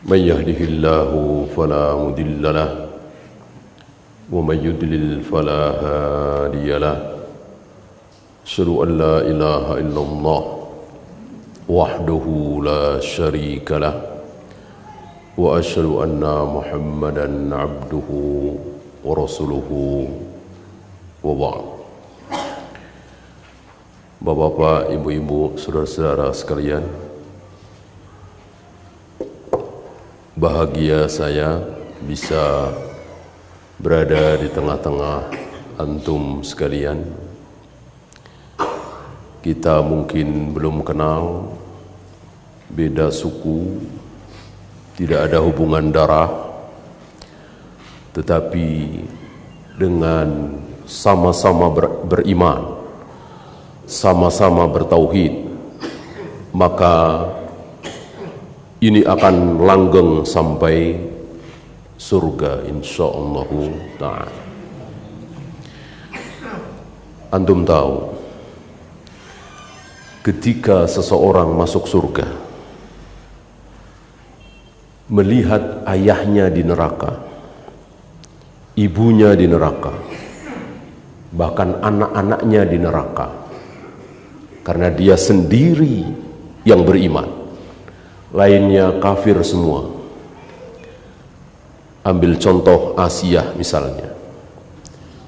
من يهده الله فلا مضل له ومن يضلل فلا هادي له أشهد أن لا إله إلا الله وحده لا شريك له وأشهد أن محمدا عبده ورسوله وبعد. Bapak-bapak, ibu-ibu, saudara-saudara sekalian, bahagia saya bisa berada di tengah-tengah antum sekalian. Kita mungkin belum kenal, beda suku, tidak ada hubungan darah, tetapi dengan sama-sama beriman, sama-sama bertauhid, maka ini akan langgeng sampai surga insyaallah ta'ala. Antum tahu, ketika seseorang masuk surga, melihat ayahnya di neraka, ibunya di neraka, bahkan anak-anaknya di neraka, karena dia sendiri yang beriman, lainnya kafir semua. Ambil contoh Asia misalnya,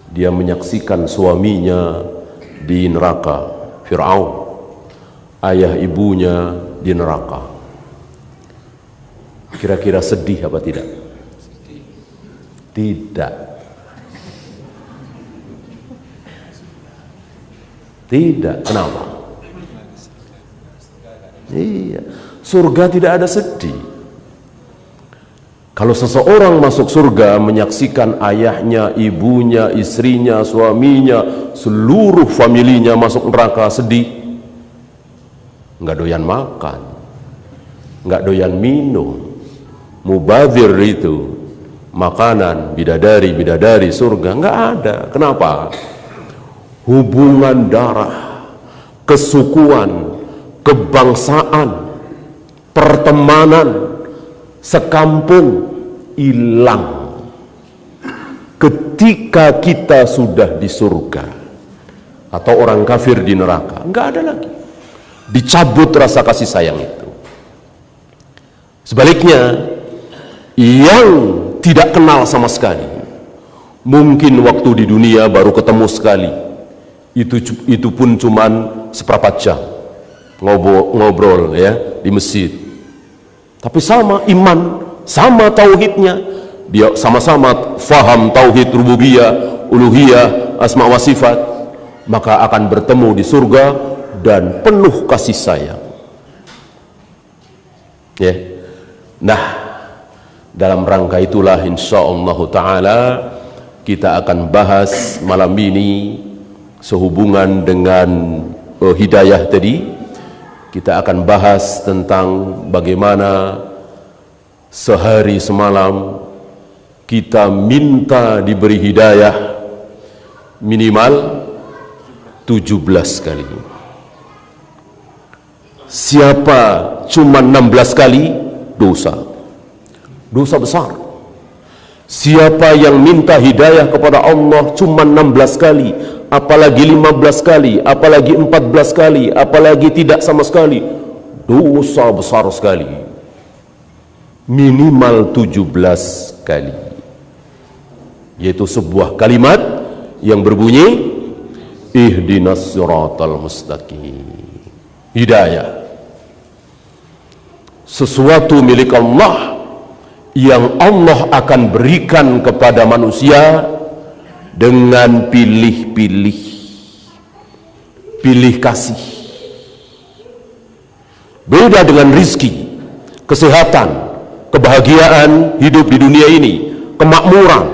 dia menyaksikan suaminya di neraka, Fir'aun, ayah ibunya di neraka. Kira-kira sedih apa tidak? Tidak. Tidak. Kenapa? Iya, surga tidak ada sedih. Kalau seseorang masuk surga menyaksikan ayahnya, ibunya, istrinya, suaminya, seluruh familinya masuk neraka, sedih. Nggak doyan makan, nggak doyan minum, mubazir itu makanan, bidadari surga nggak ada. Kenapa? Hubungan darah, kesukuan, kebangsaan, pertemanan, sekampung hilang. Ketika kita sudah di surga atau orang kafir di neraka, nggak ada lagi. Dicabut rasa kasih sayang itu. Sebaliknya, yang tidak kenal sama sekali, mungkin waktu di dunia baru ketemu sekali, itu pun cuman seperempat jam ngobrol ya di masjid, tapi sama iman, sama tauhidnya, dia sama-sama faham tauhid rububiyah, uluhiyah, asma wa sifat, maka akan bertemu di surga dan penuh kasih sayang. Ya. Nah, dalam rangka itulah insyaallah ta'ala kita akan bahas malam ini sehubungan dengan hidayah tadi. Kita akan bahas tentang bagaimana sehari semalam kita minta diberi hidayah minimal 17 kali. Siapa cuma 16 kali, dosa besar. Siapa yang minta hidayah kepada Allah cuma 16 kali, apalagi 15 kali, apalagi 14 kali, apalagi tidak sama sekali, dosa besar sekali. Minimal 17 kali, yaitu sebuah kalimat yang berbunyi ihdinas siratal mustaqim. Hidayah, sesuatu milik Allah yang Allah akan berikan kepada manusia dengan pilih-pilih, pilih kasih. Beda dengan rizki, kesehatan, kebahagiaan hidup di dunia ini, kemakmuran.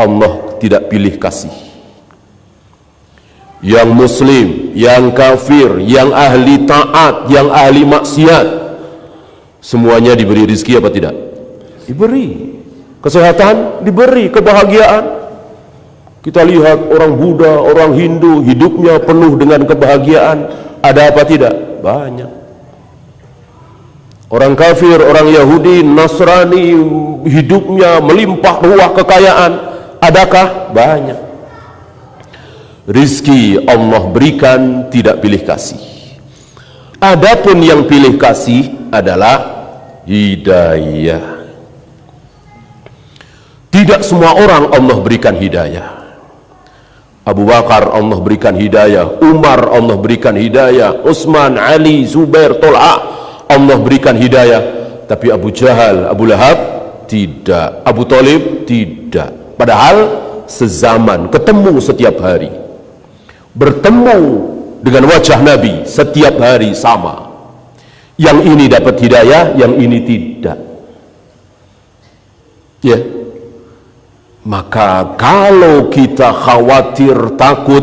Allah tidak pilih kasih. Yang muslim, yang kafir, yang ahli taat, yang ahli maksiat, semuanya diberi rizki apa tidak? Diberi. Kesehatan diberi, kebahagiaan. Kita lihat orang Buddha, orang Hindu, hidupnya penuh dengan kebahagiaan. Ada apa tidak? Banyak. Orang kafir, orang Yahudi, Nasrani, hidupnya melimpah ruah kekayaan. Adakah? Banyak. Rizki Allah berikan, tidak pilih kasih. Adapun yang pilih kasih adalah hidayah. Tidak semua orang Allah berikan hidayah. Abu Bakar Allah berikan hidayah, Umar Allah berikan hidayah, Utsman, Ali, Zubair, Tolha Allah berikan hidayah. Tapi Abu Jahal, Abu Lahab tidak, Abu Thalib tidak. Padahal sezaman, ketemu setiap hari, bertemu dengan wajah Nabi setiap hari sama. Yang ini dapat hidayah, yang ini tidak. Ya. Maka kalau kita khawatir, takut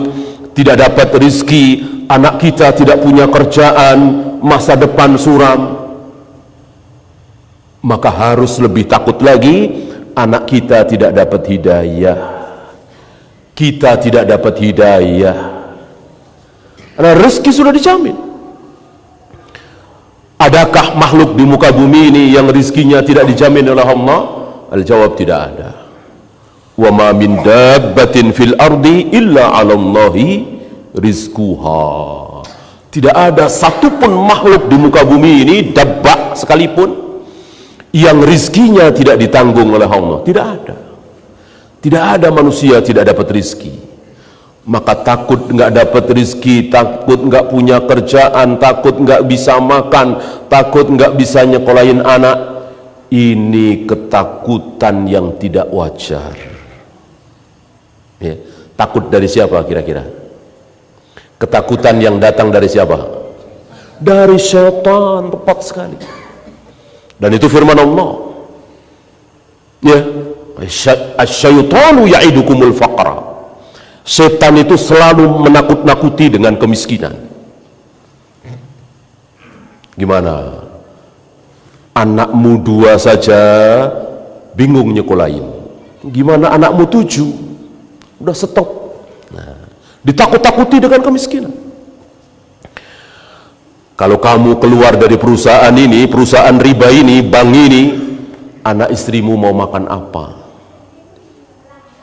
tidak dapat rezeki, anak kita tidak punya kerjaan, masa depan suram, maka harus lebih takut lagi anak kita tidak dapat hidayah, kita tidak dapat hidayah. Karena rezeki sudah dijamin. Adakah makhluk di muka bumi ini yang rezekinya tidak dijamin oleh Allah? Al-jawab, tidak ada. Wa ma min dabbatin fil ardi illa 'ala Allahi rizquha. Tidak ada satupun makhluk di muka bumi ini, dabbah sekalipun, yang rizkinya tidak ditanggung oleh Allah. Tidak ada. Tidak ada manusia tidak dapat rizki. Maka takut nggak dapat rizki, takut nggak punya kerjaan, takut nggak bisa makan, takut nggak bisa nyekolahin anak, ini ketakutan yang tidak wajar. Ya. Takut dari siapa kira-kira? Ketakutan yang datang dari siapa? Dari syaitan, tepat sekali. Dan itu firman Allah. Ya, asyaitanu ya'idukumul faqra. Setan itu selalu menakut-nakuti dengan kemiskinan. Gimana? Anakmu 2 saja bingung nyekolahin. Gimana anakmu 7? Udah stop. Nah, ditakut-takuti dengan kemiskinan. Kalau kamu keluar dari perusahaan ini, perusahaan riba ini, bank ini, anak istrimu mau makan apa?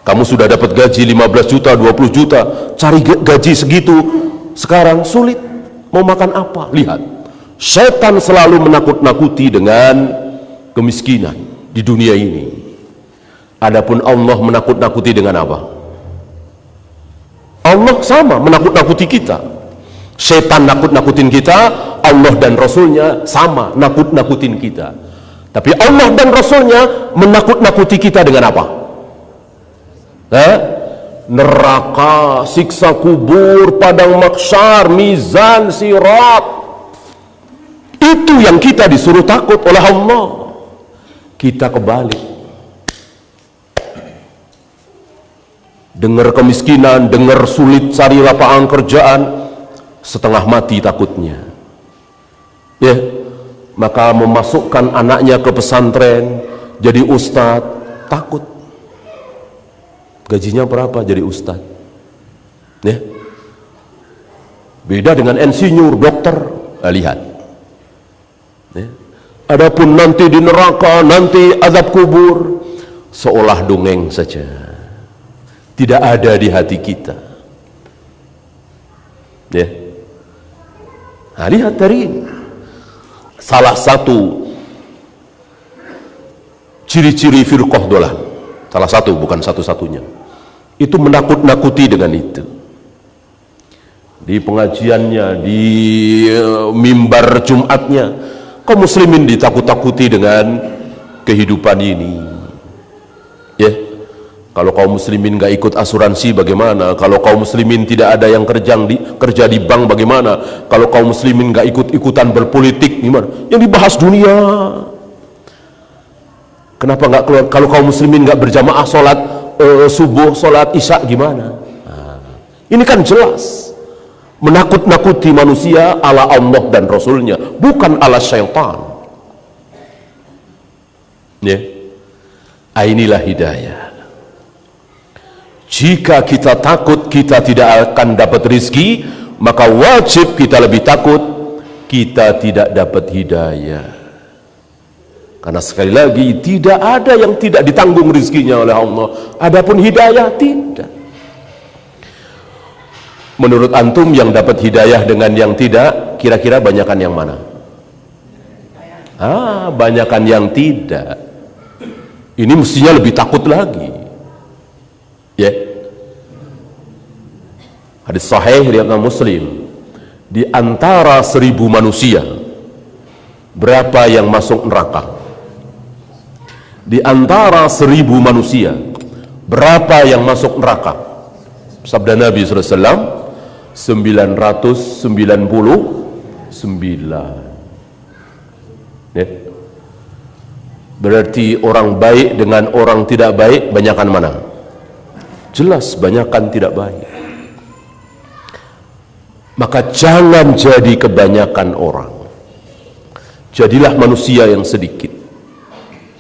Kamu sudah dapat gaji 15 juta, 20 juta, cari gaji segitu sekarang sulit. Mau makan apa? Lihat, setan selalu menakut-nakuti dengan kemiskinan di dunia ini. Adapun Allah menakut-nakuti dengan apa? Allah sama menakut-nakuti kita. Setan nakut-nakutin kita, Allah dan Rasulnya sama nakut-nakutin kita. Tapi Allah dan Rasulnya menakut-nakuti kita dengan apa? Neraka, siksa kubur, padang mahsyar, mizan, sirat. Itu yang kita disuruh takut oleh Allah. Kita kebalik. Dengar kemiskinan, dengar sulit cari lapangan kerjaan, setengah mati takutnya. Ya, maka memasukkan anaknya ke pesantren, jadi ustadz, takut. Gajinya berapa jadi ustadz? Ya. Beda dengan insinyur, dokter. Lihat. Ya. Adapun nanti di neraka, nanti azab kubur, seolah dongeng saja. Tidak ada di hati kita. Ya. Nah, lihat dari ini. Salah satu ciri-ciri firqah dolal, salah satu, bukan satu-satunya, itu menakut-nakuti dengan itu. Di pengajiannya, di mimbar Jumatnya, kaum muslimin ditakut-takuti dengan kehidupan ini. Ya. Kalau kaum muslimin nggak ikut asuransi bagaimana? Kalau kaum muslimin tidak ada yang kerja di bank bagaimana? Kalau kaum muslimin nggak ikut-ikutan berpolitik gimana? Yang dibahas dunia. Kenapa nggak keluar? Kalau kaum muslimin nggak berjamaah sholat subuh, sholat isya gimana? Nah, ini kan jelas menakut-nakuti manusia ala Allah dan Rasulnya, bukan ala syaitan. Ya, inilah hidayah. Jika kita takut kita tidak akan dapat rezeki, maka wajib kita lebih takut kita tidak dapat hidayah. Karena sekali lagi tidak ada yang tidak ditanggung rezekinya oleh Allah. Adapun hidayah tidak. Menurut antum yang dapat hidayah dengan yang tidak, kira-kira banyakan yang mana? Banyakan yang tidak. Ini mestinya lebih takut lagi. Ya. Hadis sahih riwayat Muslim. Di antara 1000 manusia, berapa yang masuk neraka? Di antara 1000 manusia, berapa yang masuk neraka? Sabda Nabi SAW, 999. Ya. Berarti orang baik dengan orang tidak baik, banyakan mana? Jelas banyakan tidak baik. Maka jangan jadi kebanyakan orang, jadilah manusia yang sedikit.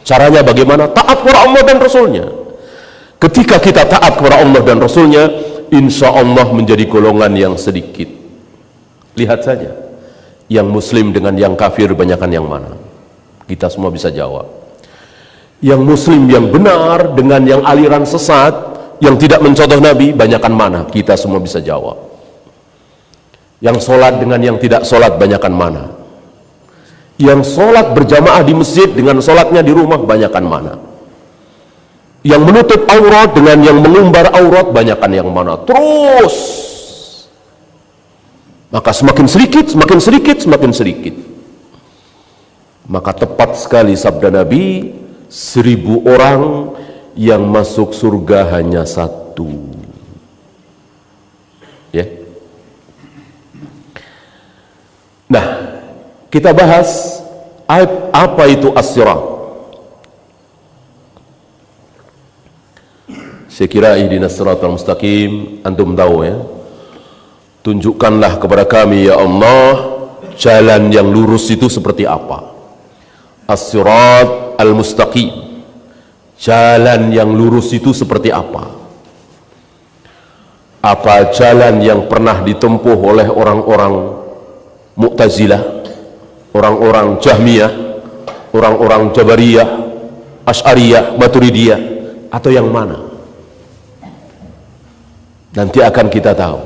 Caranya bagaimana? Taat kepada Allah dan Rasulnya. Ketika kita taat kepada Allah dan Rasulnya, insya Allah menjadi golongan yang sedikit. Lihat saja, yang muslim dengan yang kafir banyakan yang mana? Kita semua bisa jawab. Yang muslim yang benar dengan yang aliran sesat, yang tidak mencontoh Nabi, banyakan mana? Kita semua bisa jawab. Yang sholat dengan yang tidak sholat, banyakan mana? Yang sholat berjamaah di masjid dengan sholatnya di rumah, banyakan mana? Yang menutup aurat dengan yang mengumbar aurat, banyakan yang mana? Terus. Maka semakin sedikit, semakin sedikit, semakin sedikit. Maka tepat sekali sabda Nabi, 1000 orang yang masuk surga hanya 1. Ya. Nah, kita bahas apa itu as-sirat. Saya kira ihdinas siratal mustaqim, antum tahu ya. Tunjukkanlah kepada kami ya Allah, jalan yang lurus itu seperti apa. As-sirat al-mustaqim, jalan yang lurus itu seperti apa. Apa jalan yang pernah ditempuh oleh orang-orang Mu'tazilah, orang-orang Jahmiyah, orang-orang Jabariyah, Asy'ariyah, Maturidiyah, atau yang mana? Nanti akan kita tahu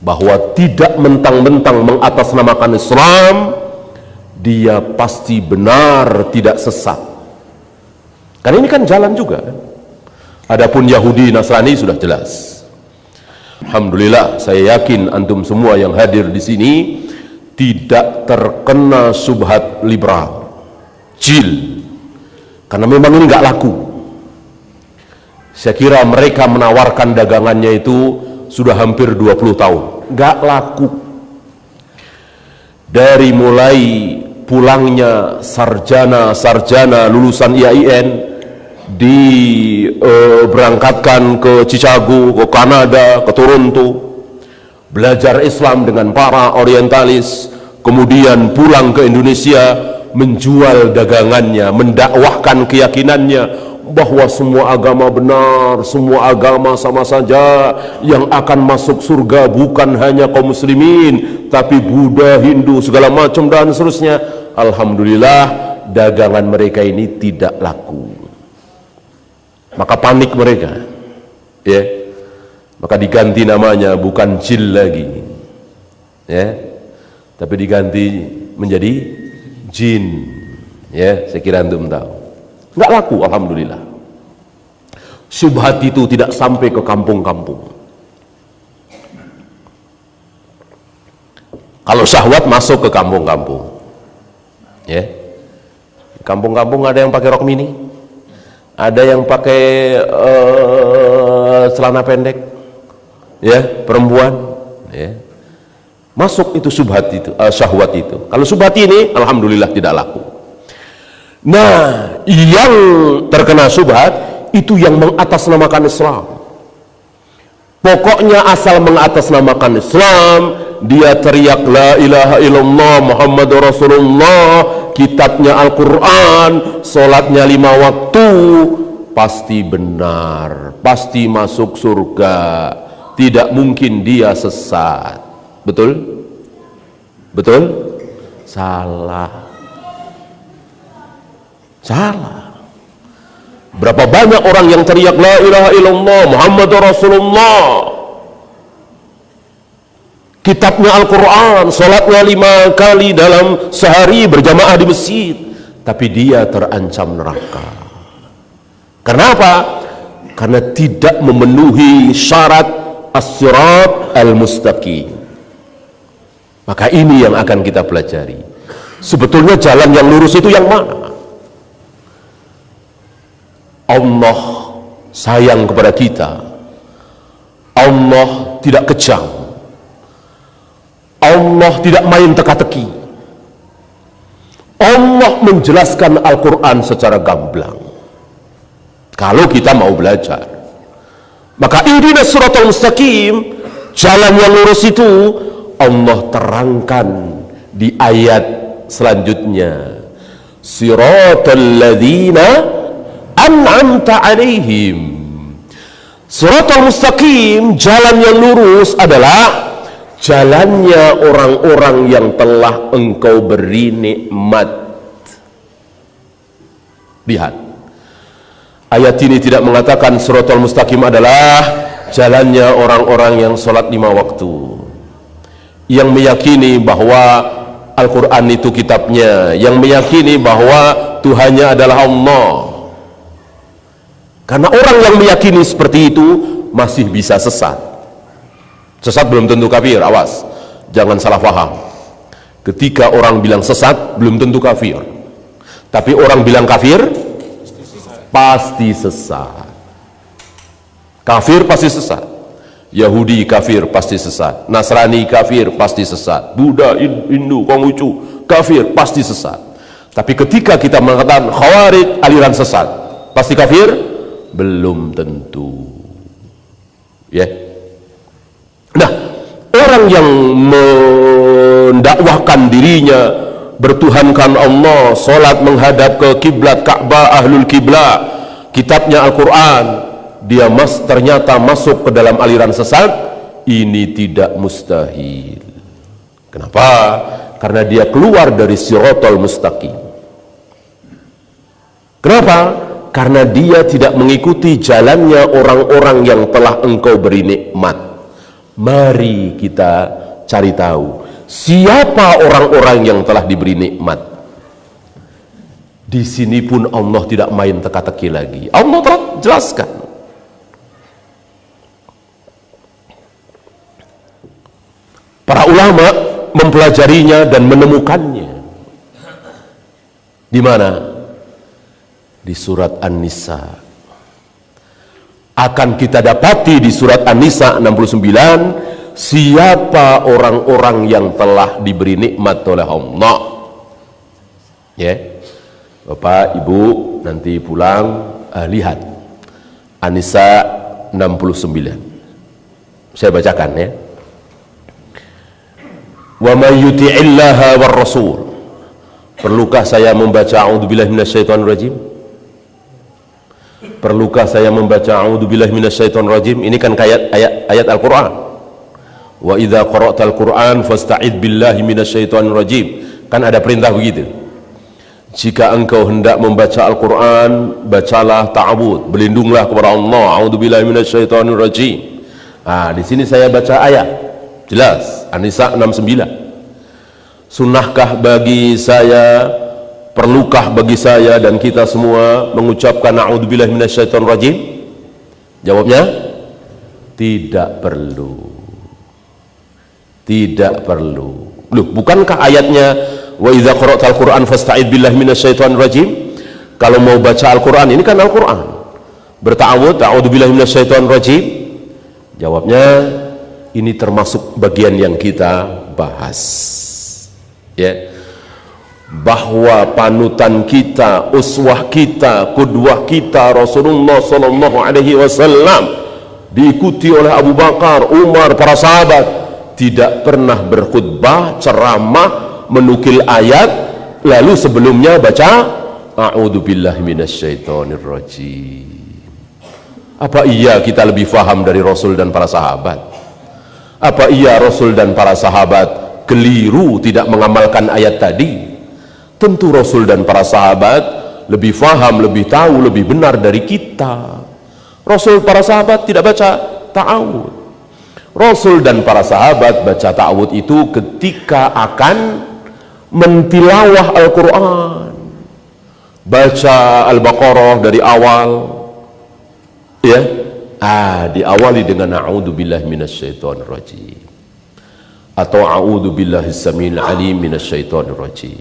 bahwa tidak mentang-mentang mengatasnamakan Islam, dia pasti benar, tidak sesat. Karena ini kan jalan juga. Adapun Yahudi Nasrani sudah jelas. Alhamdulillah, saya yakin antum semua yang hadir di sini tidak terkena subhat liberal, jil, karena memang ini nggak laku. Saya kira mereka menawarkan dagangannya itu sudah hampir 20 tahun, nggak laku. Dari mulai pulangnya sarjana lulusan IAIN, diberangkatkan ke Chicago, ke Kanada, ke Toronto, belajar Islam dengan para orientalis, kemudian pulang ke Indonesia, menjual dagangannya, mendakwahkan keyakinannya bahwa semua agama benar, semua agama sama saja, yang akan masuk surga bukan hanya kaum muslimin, tapi Buddha, Hindu, segala macam dan seterusnya. Alhamdulillah, dagangan mereka ini tidak laku. Maka panik mereka, ya. Maka diganti namanya, bukan jil lagi, ya, tapi diganti menjadi jin. Ya, saya kira antum tahu. Nggak laku, alhamdulillah. Syubhat itu tidak sampai ke kampung-kampung. Kalau syahwat masuk ke kampung-kampung, ya. Kampung-kampung ada yang pakai rok mini, ada yang pakai celana pendek, ya, perempuan, ya. Masuk itu syubhat itu, syahwat itu. Kalau syubhat ini, alhamdulillah tidak laku. Nah, yang terkena syubhat itu yang mengatasnamakan Islam. Pokoknya asal mengatasnamakan Islam, dia teriak la ilaha illallah Muhammadur Rasulullah, kitabnya Al-Quran, sholatnya 5 waktu, pasti benar, pasti masuk surga, tidak mungkin dia sesat. Betul? Betul? Salah. Salah. Berapa banyak orang yang teriak la ilaha illallah Muhammadur Rasulullah, kitabnya Al-Quran, sholatnya 5 kali dalam sehari berjamaah di masjid, tapi dia terancam neraka. Kenapa? Karena tidak memenuhi syarat as-sirat al-mustaqim. Maka ini yang akan kita pelajari. Sebetulnya jalan yang lurus itu yang mana? Allah sayang kepada kita. Allah tidak kejam. Allah tidak main teka-teki. Allah menjelaskan Al-Quran secara gamblang. Kalau kita mau belajar, maka ihdinas siratal mustaqim, jalan yang lurus itu Allah terangkan di ayat selanjutnya. Siratal ladzina an'amta alaihim. Siratal mustaqim, jalan yang lurus adalah jalannya orang-orang yang telah engkau beri nikmat. Lihat, ayat ini tidak mengatakan siratal mustaqim adalah jalannya orang-orang yang sholat 5 waktu, yang meyakini bahwa Al-Quran itu kitabnya, yang meyakini bahwa Tuhannya adalah Allah. Karena orang yang meyakini seperti itu masih bisa sesat. Sesat belum tentu kafir, awas, jangan salah paham. Ketika orang bilang sesat belum tentu kafir, tapi orang bilang kafir pasti sesat. Kafir pasti sesat. Yahudi kafir pasti sesat, Nasrani kafir pasti sesat, Buddha, Hindu, Konghucu kafir pasti sesat. Tapi ketika kita mengatakan Khawarij aliran sesat, pasti kafir? Belum tentu. Ya. Nah, orang yang mendakwahkan dirinya bertuhankan Allah, sholat menghadap ke kiblat Ka'bah, ahlul kiblat, kitabnya Al-Quran, dia ternyata masuk ke dalam aliran sesat, ini tidak mustahil. Kenapa? Karena dia keluar dari siratal mustaqim. Kenapa? Karena dia tidak mengikuti jalannya orang-orang yang telah engkau beri nikmat. Mari kita cari tahu siapa orang-orang yang telah diberi nikmat. Di sini pun Allah tidak main teka-teki lagi. Allah telah jelaskan. Para ulama mempelajarinya dan menemukannya. Di mana? Di surat An-Nisa. Akan kita dapati di surat An-Nisa 69 siapa orang-orang yang telah diberi nikmat oleh Allah. Ya. Bapak, Ibu nanti pulang lihat An-Nisa 69. Saya bacakan ya. Wa may yuti'illaha war rasul. Perlukah saya membaca a'udzubillahi minasyaitonir rajim? Perlukah saya membaca a'udzubillahi minasyaitonir rajim? Ini kan ayat Al-Qur'an. Wa idza qara'tal Qur'an fasta'id billahi minasyaitonir rajim. Kan ada perintah begitu. Jika engkau hendak membaca Al-Qur'an, bacalah ta'awudz, berlindunglah kepada Allah. A'udzubillahi minasyaitonir rajim. Nah, di sini saya baca ayat. Jelas, An-Nisa 69. Sunnahkah bagi saya, perlukah bagi saya dan kita semua mengucapkan a'udzubillahi minasyaitonir rajim? Jawabnya tidak perlu. Tidak perlu. Loh, bukankah ayatnya wa idza qara'tal Qur'an fasta'id billahi minasyaitonir rajim? Kalau mau baca Al-Qur'an, ini kan Al-Qur'an. Berta'awudz, a'udzubillahi minasyaitonir rajim. Jawabnya ini termasuk bagian yang kita bahas. Ya. Bahwa panutan kita, uswah kita, qudwah kita Rasulullah sallallahu alaihi wasallam diikuti oleh Abu Bakar, Umar, para sahabat, tidak pernah berkhutbah, ceramah, menukil ayat lalu sebelumnya baca a'udzubillahi minasyaitonir rajim. Apa iya kita lebih faham dari Rasul dan para sahabat? Apa iya Rasul dan para sahabat keliru tidak mengamalkan ayat tadi? Tentu Rasul dan para sahabat lebih faham, lebih tahu, lebih benar dari kita. Rasul, para sahabat tidak baca ta'awud. Rasul dan para sahabat baca ta'awud itu ketika akan mentilawah Al-Quran, baca Al-Baqarah dari awal, ya, diawali dengan a'udzubillahi minasyaitonirrajim atau a'udzubillahi samiil alim minasyaitonirrajim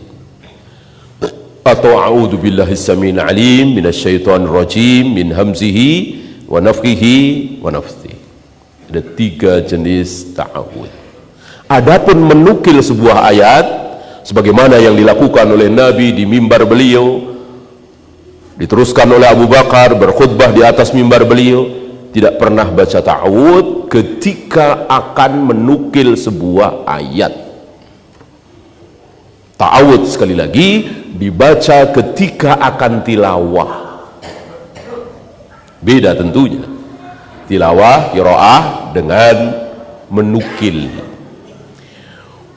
atau a'udzubillahi samiil alim minasyaitonirrajim min hamzihi wa nafthihi wa nafthihi. Ada 3 jenis ta'awud. Adapun menukil sebuah ayat sebagaimana yang dilakukan oleh Nabi di mimbar beliau, diteruskan oleh Abu Bakar berkhutbah di atas mimbar beliau, tidak pernah baca ta'awud ketika akan menukil sebuah ayat. Ta'awud sekali lagi dibaca ketika akan tilawah. Beda tentunya tilawah qiraah dengan menukil.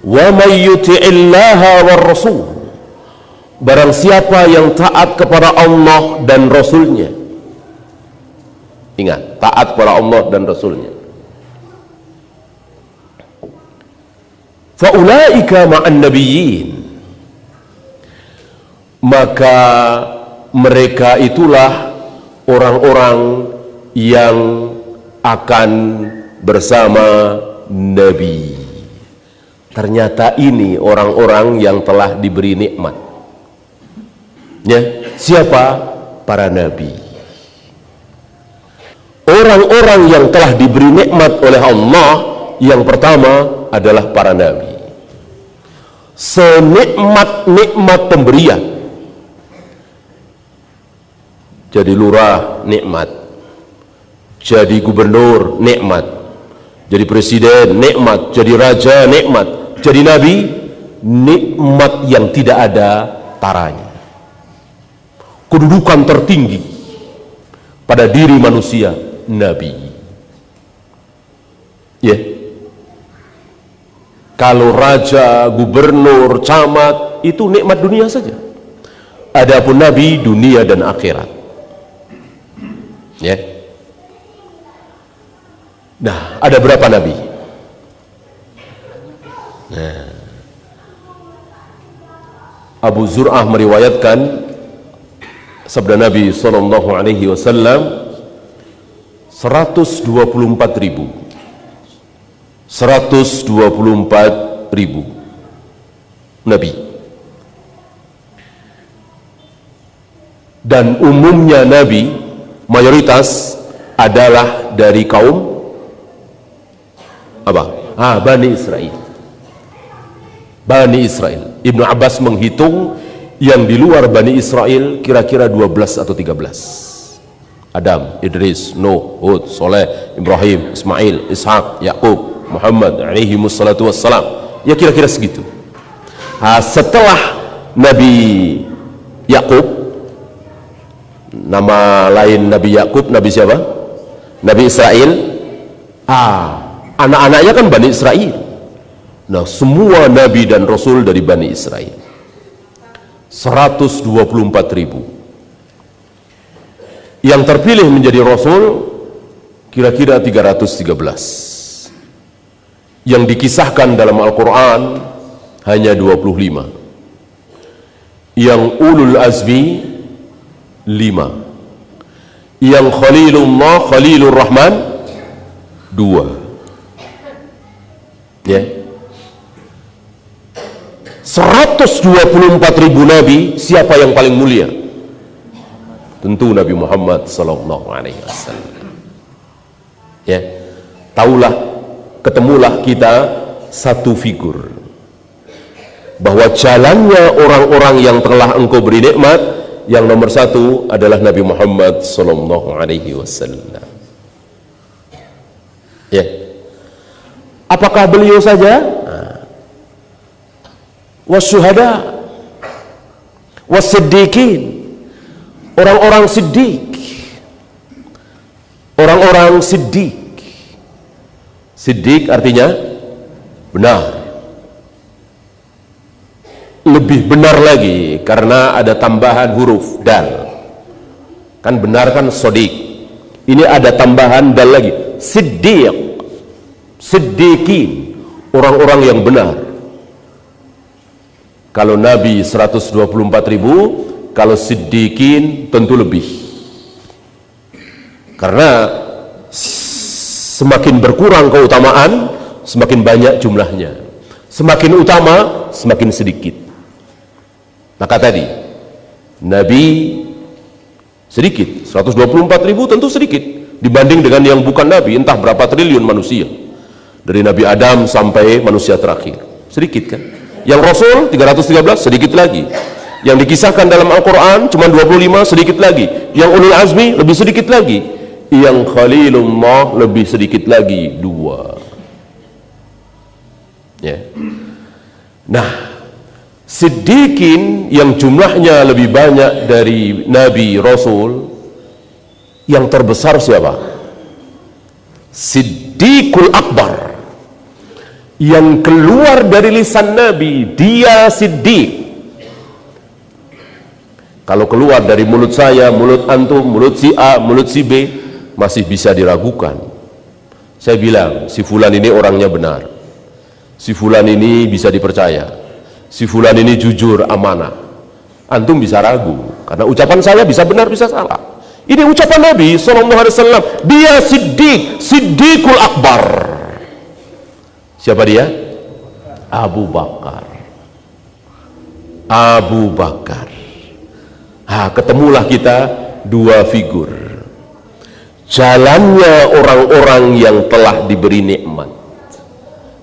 Wa may yuti'illaha war rasul, barang siapa yang taat kepada Allah dan Rasulnya. Ingat, taat kepada Allah dan Rasulnya. Fa ulaika ma'an nabiyyin, maka mereka itulah orang-orang yang akan bersama Nabi. Ternyata ini orang-orang yang telah diberi nikmat. Ya, siapa? Para nabi. Orang-orang yang telah diberi nikmat oleh Allah, yang pertama adalah para nabi. Senikmat-nikmat pemberian. Jadi lurah nikmat, jadi gubernur nikmat, jadi presiden nikmat, jadi raja nikmat, jadi nabi nikmat yang tidak ada taranya. Kedudukan tertinggi pada diri manusia, nabi. Ya, kalau raja, gubernur, camat itu nikmat dunia saja. Adapun nabi dunia dan akhirat. Ya. Nah, ada berapa nabi? Nah, Abu Zur'ah meriwayatkan sabda Nabi sallallahu alaihi wasallam 124.000 nabi. Dan umumnya nabi mayoritas adalah dari kaum apa? Bani Israel. Bani Israel. Ibnu Abbas menghitung yang di luar Bani Israel kira-kira 12 atau 13. Adam, Idris, Nuh, Hud, Soleh, Ibrahim, Ismail, Ishak, Yakub, Muhammad alaihi wassalatu wassalam. Ya kira-kira segitu. Setelah Nabi Yakub, nama lain Nabi Yakub, Nabi siapa? Nabi Israel. Anak-anaknya kan Bani Israel. Nah, semua nabi dan rasul dari Bani Israel 124.000. Yang terpilih menjadi rasul kira-kira 313. Yang dikisahkan dalam Al-Quran hanya 25. Yang ulul azmi 5. Yang Khalilullah, Khalilur Rahman 2. Ya, 124.000 nabi, siapa yang paling mulia? Tentu Nabi Muhammad sallallahu alaihi wasallam. Ya, taulah, ketemulah kita satu figur bahwa jalannya orang-orang yang telah engkau beri nikmat, yang nomor satu adalah Nabi Muhammad sallallahu alaihi wasallam. Ya. Apakah beliau saja? Wasyuhada, wasiddiqin, orang-orang siddiq, orang-orang siddiq. Siddiq artinya benar. lebih benar lagi karena ada tambahan huruf dal. Kan benar kan sodik, ini ada tambahan dal lagi, siddiq, siddiqin, orang-orang yang benar. Kalau Nabi 124.000, kalau siddiqin tentu lebih, karena semakin berkurang keutamaan semakin banyak jumlahnya, semakin utama semakin sedikit. Maka tadi Nabi sedikit, 124.000 tentu sedikit dibanding dengan yang bukan Nabi, entah berapa triliun manusia, dari Nabi Adam sampai manusia terakhir, sedikit kan. Yang Rasul 313 sedikit lagi, yang dikisahkan dalam Al-Quran cuma 25 sedikit lagi, yang ulul azmi lebih sedikit lagi, yang Khalilullah lebih sedikit lagi, 2 ya. Nah, siddiqin yang jumlahnya lebih banyak dari Nabi Rasul, yang terbesar siapa? Siddiqul Akbar, yang keluar dari lisan Nabi, dia siddiq. Kalau keluar dari mulut saya, mulut antum, mulut si A, mulut si B, masih bisa diragukan. Saya bilang, si fulan ini orangnya benar, si fulan ini bisa dipercaya, si fulan ini jujur, amanah. Antum bisa ragu, karena ucapan saya bisa benar, bisa salah. Ini ucapan Nabi SAW, dia siddiq, siddiqul akbar. Siapa dia? Abu Bakar. Abu Bakar. Ketemulah kita dua figur, jalannya orang-orang yang telah diberi nikmat.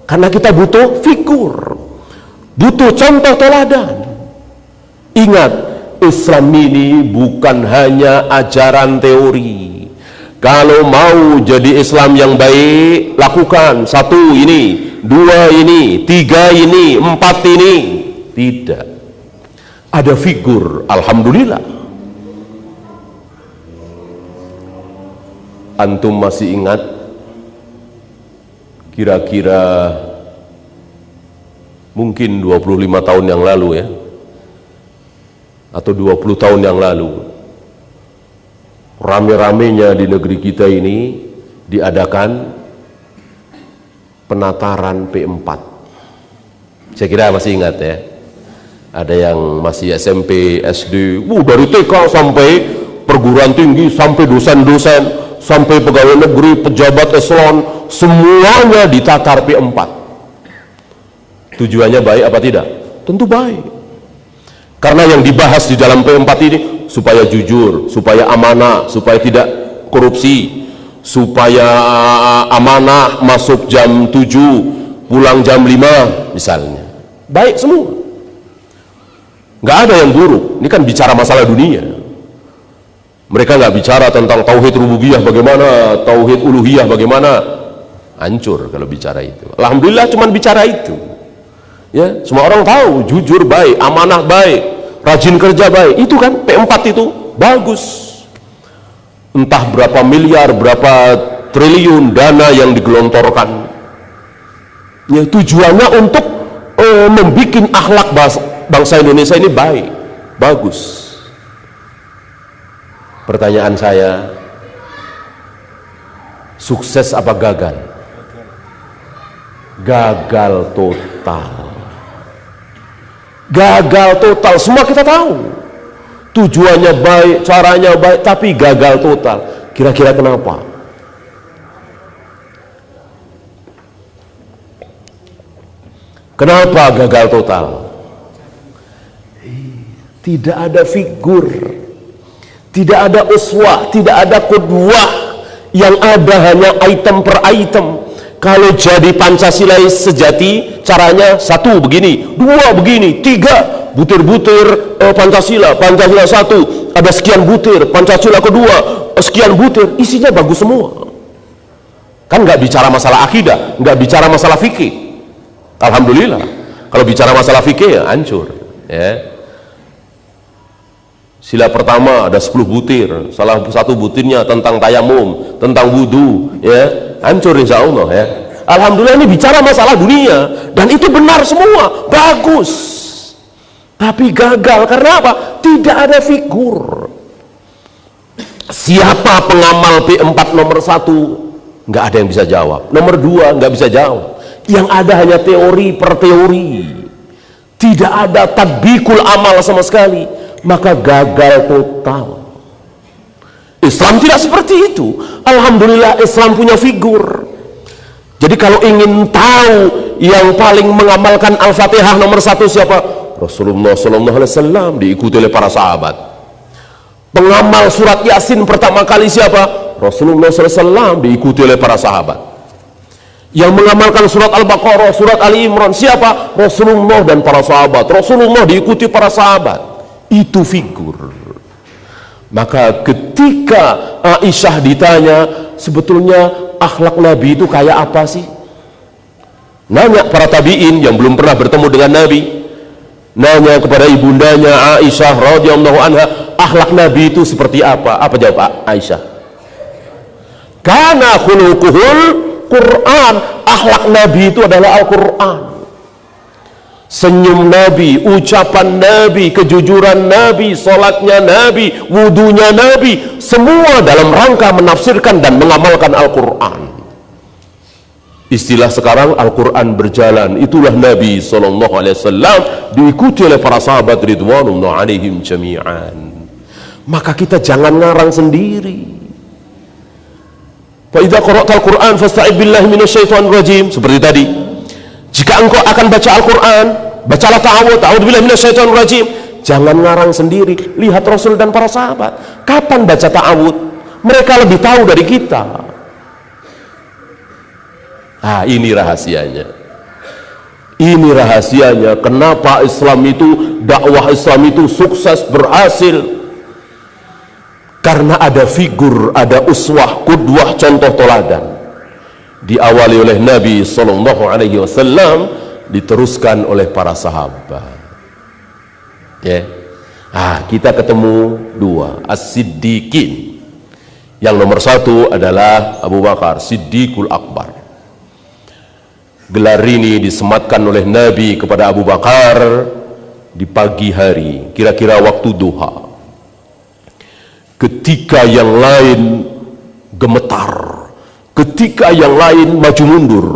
Karena kita butuh figur, butuh contoh teladan. Ingat, Islam ini bukan hanya ajaran teori. Kalau mau jadi Islam yang baik, lakukan 1 ini, 2 ini, 3 ini, 4 ini. Tidak. Ada figur, alhamdulillah. Antum masih ingat kira-kira mungkin 25 tahun yang lalu ya, atau 20 tahun yang lalu, rame-ramenya di negeri kita ini diadakan penataran P4. Saya kira masih ingat ya. Ada yang masih SMP, SD, dari TK sampai perguruan tinggi, sampai dosen-dosen, sampai pegawai negeri, pejabat eselon, semuanya ditatar P4. Tujuannya baik apa tidak? Tentu baik. Karena yang dibahas di dalam P4 ini supaya jujur, supaya amanah, supaya tidak korupsi, supaya amanah masuk jam 7, pulang jam 5 misalnya. Baik semua. Nggak ada yang buruk. Ini kan bicara masalah dunia. Mereka nggak bicara tentang tauhid rububiyah bagaimana, tauhid uluhiyah bagaimana. Hancur kalau bicara itu. Alhamdulillah cuman bicara itu. Ya, semua orang tahu jujur baik, amanah baik, rajin kerja baik. Itu kan P4 itu bagus. Entah berapa miliar, berapa triliun dana yang digelontorkan. Ya, tujuannya untuk membikin akhlak bangsa Indonesia ini baik, bagus. Pertanyaan saya, sukses apa gagal? Gagal total. Gagal total, semua kita tahu. Tujuannya baik, caranya baik, tapi gagal total. Kira-kira kenapa? Kenapa gagal total? Tidak ada figur, tidak ada uswah, tidak ada qudwah. Yang ada hanya item per item. Kalau jadi Pancasilais sejati, caranya 1 begini, 2 begini, 3 butir-butir Pancasila, Pancasila 1, ada sekian butir, Pancasila kedua, sekian butir, isinya bagus semua. Kan nggak bicara masalah akidah, nggak bicara masalah fikih. Alhamdulillah. Kalau bicara masalah fikih ya hancur. Ya. Sila pertama ada 10 butir, salah satu butirnya tentang tayamum, tentang wudu, ya hancur insya Allah ya. Alhamdulillah ini bicara masalah dunia dan itu benar semua, bagus. Tapi gagal karena apa? Tidak ada figur. Siapa pengamal P4 nomor 1? Nggak ada yang bisa jawab. Nomor 2 nggak bisa jawab. Yang ada hanya teori per teori. Tidak ada tatbikul amal sama sekali. Maka gagal total. Islam tidak seperti itu. Alhamdulillah Islam punya figur. Jadi kalau ingin tahu yang paling mengamalkan Al-Fatihah nomor 1 siapa? Rasulullah SAW, diikuti oleh para sahabat. Pengamal surat Yasin pertama kali siapa? Rasulullah SAW, diikuti oleh para sahabat. Yang mengamalkan surat Al-Baqarah, surat Ali Imran siapa? Rasulullah dan para sahabat. Rasulullah diikuti para sahabat. Itu figur. Maka ketika Aisyah ditanya, sebetulnya akhlak Nabi itu kayak apa sih? Nanya para tabi'in yang belum pernah bertemu dengan Nabi, nanya kepada ibundanya Aisyah radhiyallahu anha, akhlak Nabi itu seperti apa? Apa jawab Aisyah? Kana khuluquhul Quran. Akhlak Nabi itu adalah Al-Quran. Senyum Nabi, ucapan Nabi, kejujuran Nabi, salatnya Nabi, wudunya Nabi, semua dalam rangka menafsirkan dan mengamalkan Al-Quran. Istilah sekarang Al-Quran berjalan, itulah Nabi SAW, diikuti oleh para sahabat ridwanullah alaihim jami'an. Maka kita jangan ngarang sendiri. Fa idza qara'tal Qur'an fasta'id billahi minasyaitonir rajim. Seperti tadi, jika engkau akan baca Al-Quran, bacalah ta'awudz, a'udzubillahi minasyaitonir rajim. Jangan ngarang sendiri. Lihat Rasul dan para sahabat, kapan baca ta'awudz? Mereka lebih tahu dari kita. Ini rahasianya. Ini rahasianya kenapa Islam itu, dakwah Islam itu sukses, berhasil. Karena ada figur, ada uswah, qudwah, contoh teladan. Diawali oleh Nabi SAW, diteruskan oleh para sahabat. Ya. Kita ketemu 2 as-siddiqin. Yang nomor 1 adalah Abu Bakar Siddiqul Akbar. Gelar ini disematkan oleh Nabi kepada Abu Bakar di pagi hari, kira-kira waktu duha. Ketika yang lain gemetar, ketika yang lain maju mundur,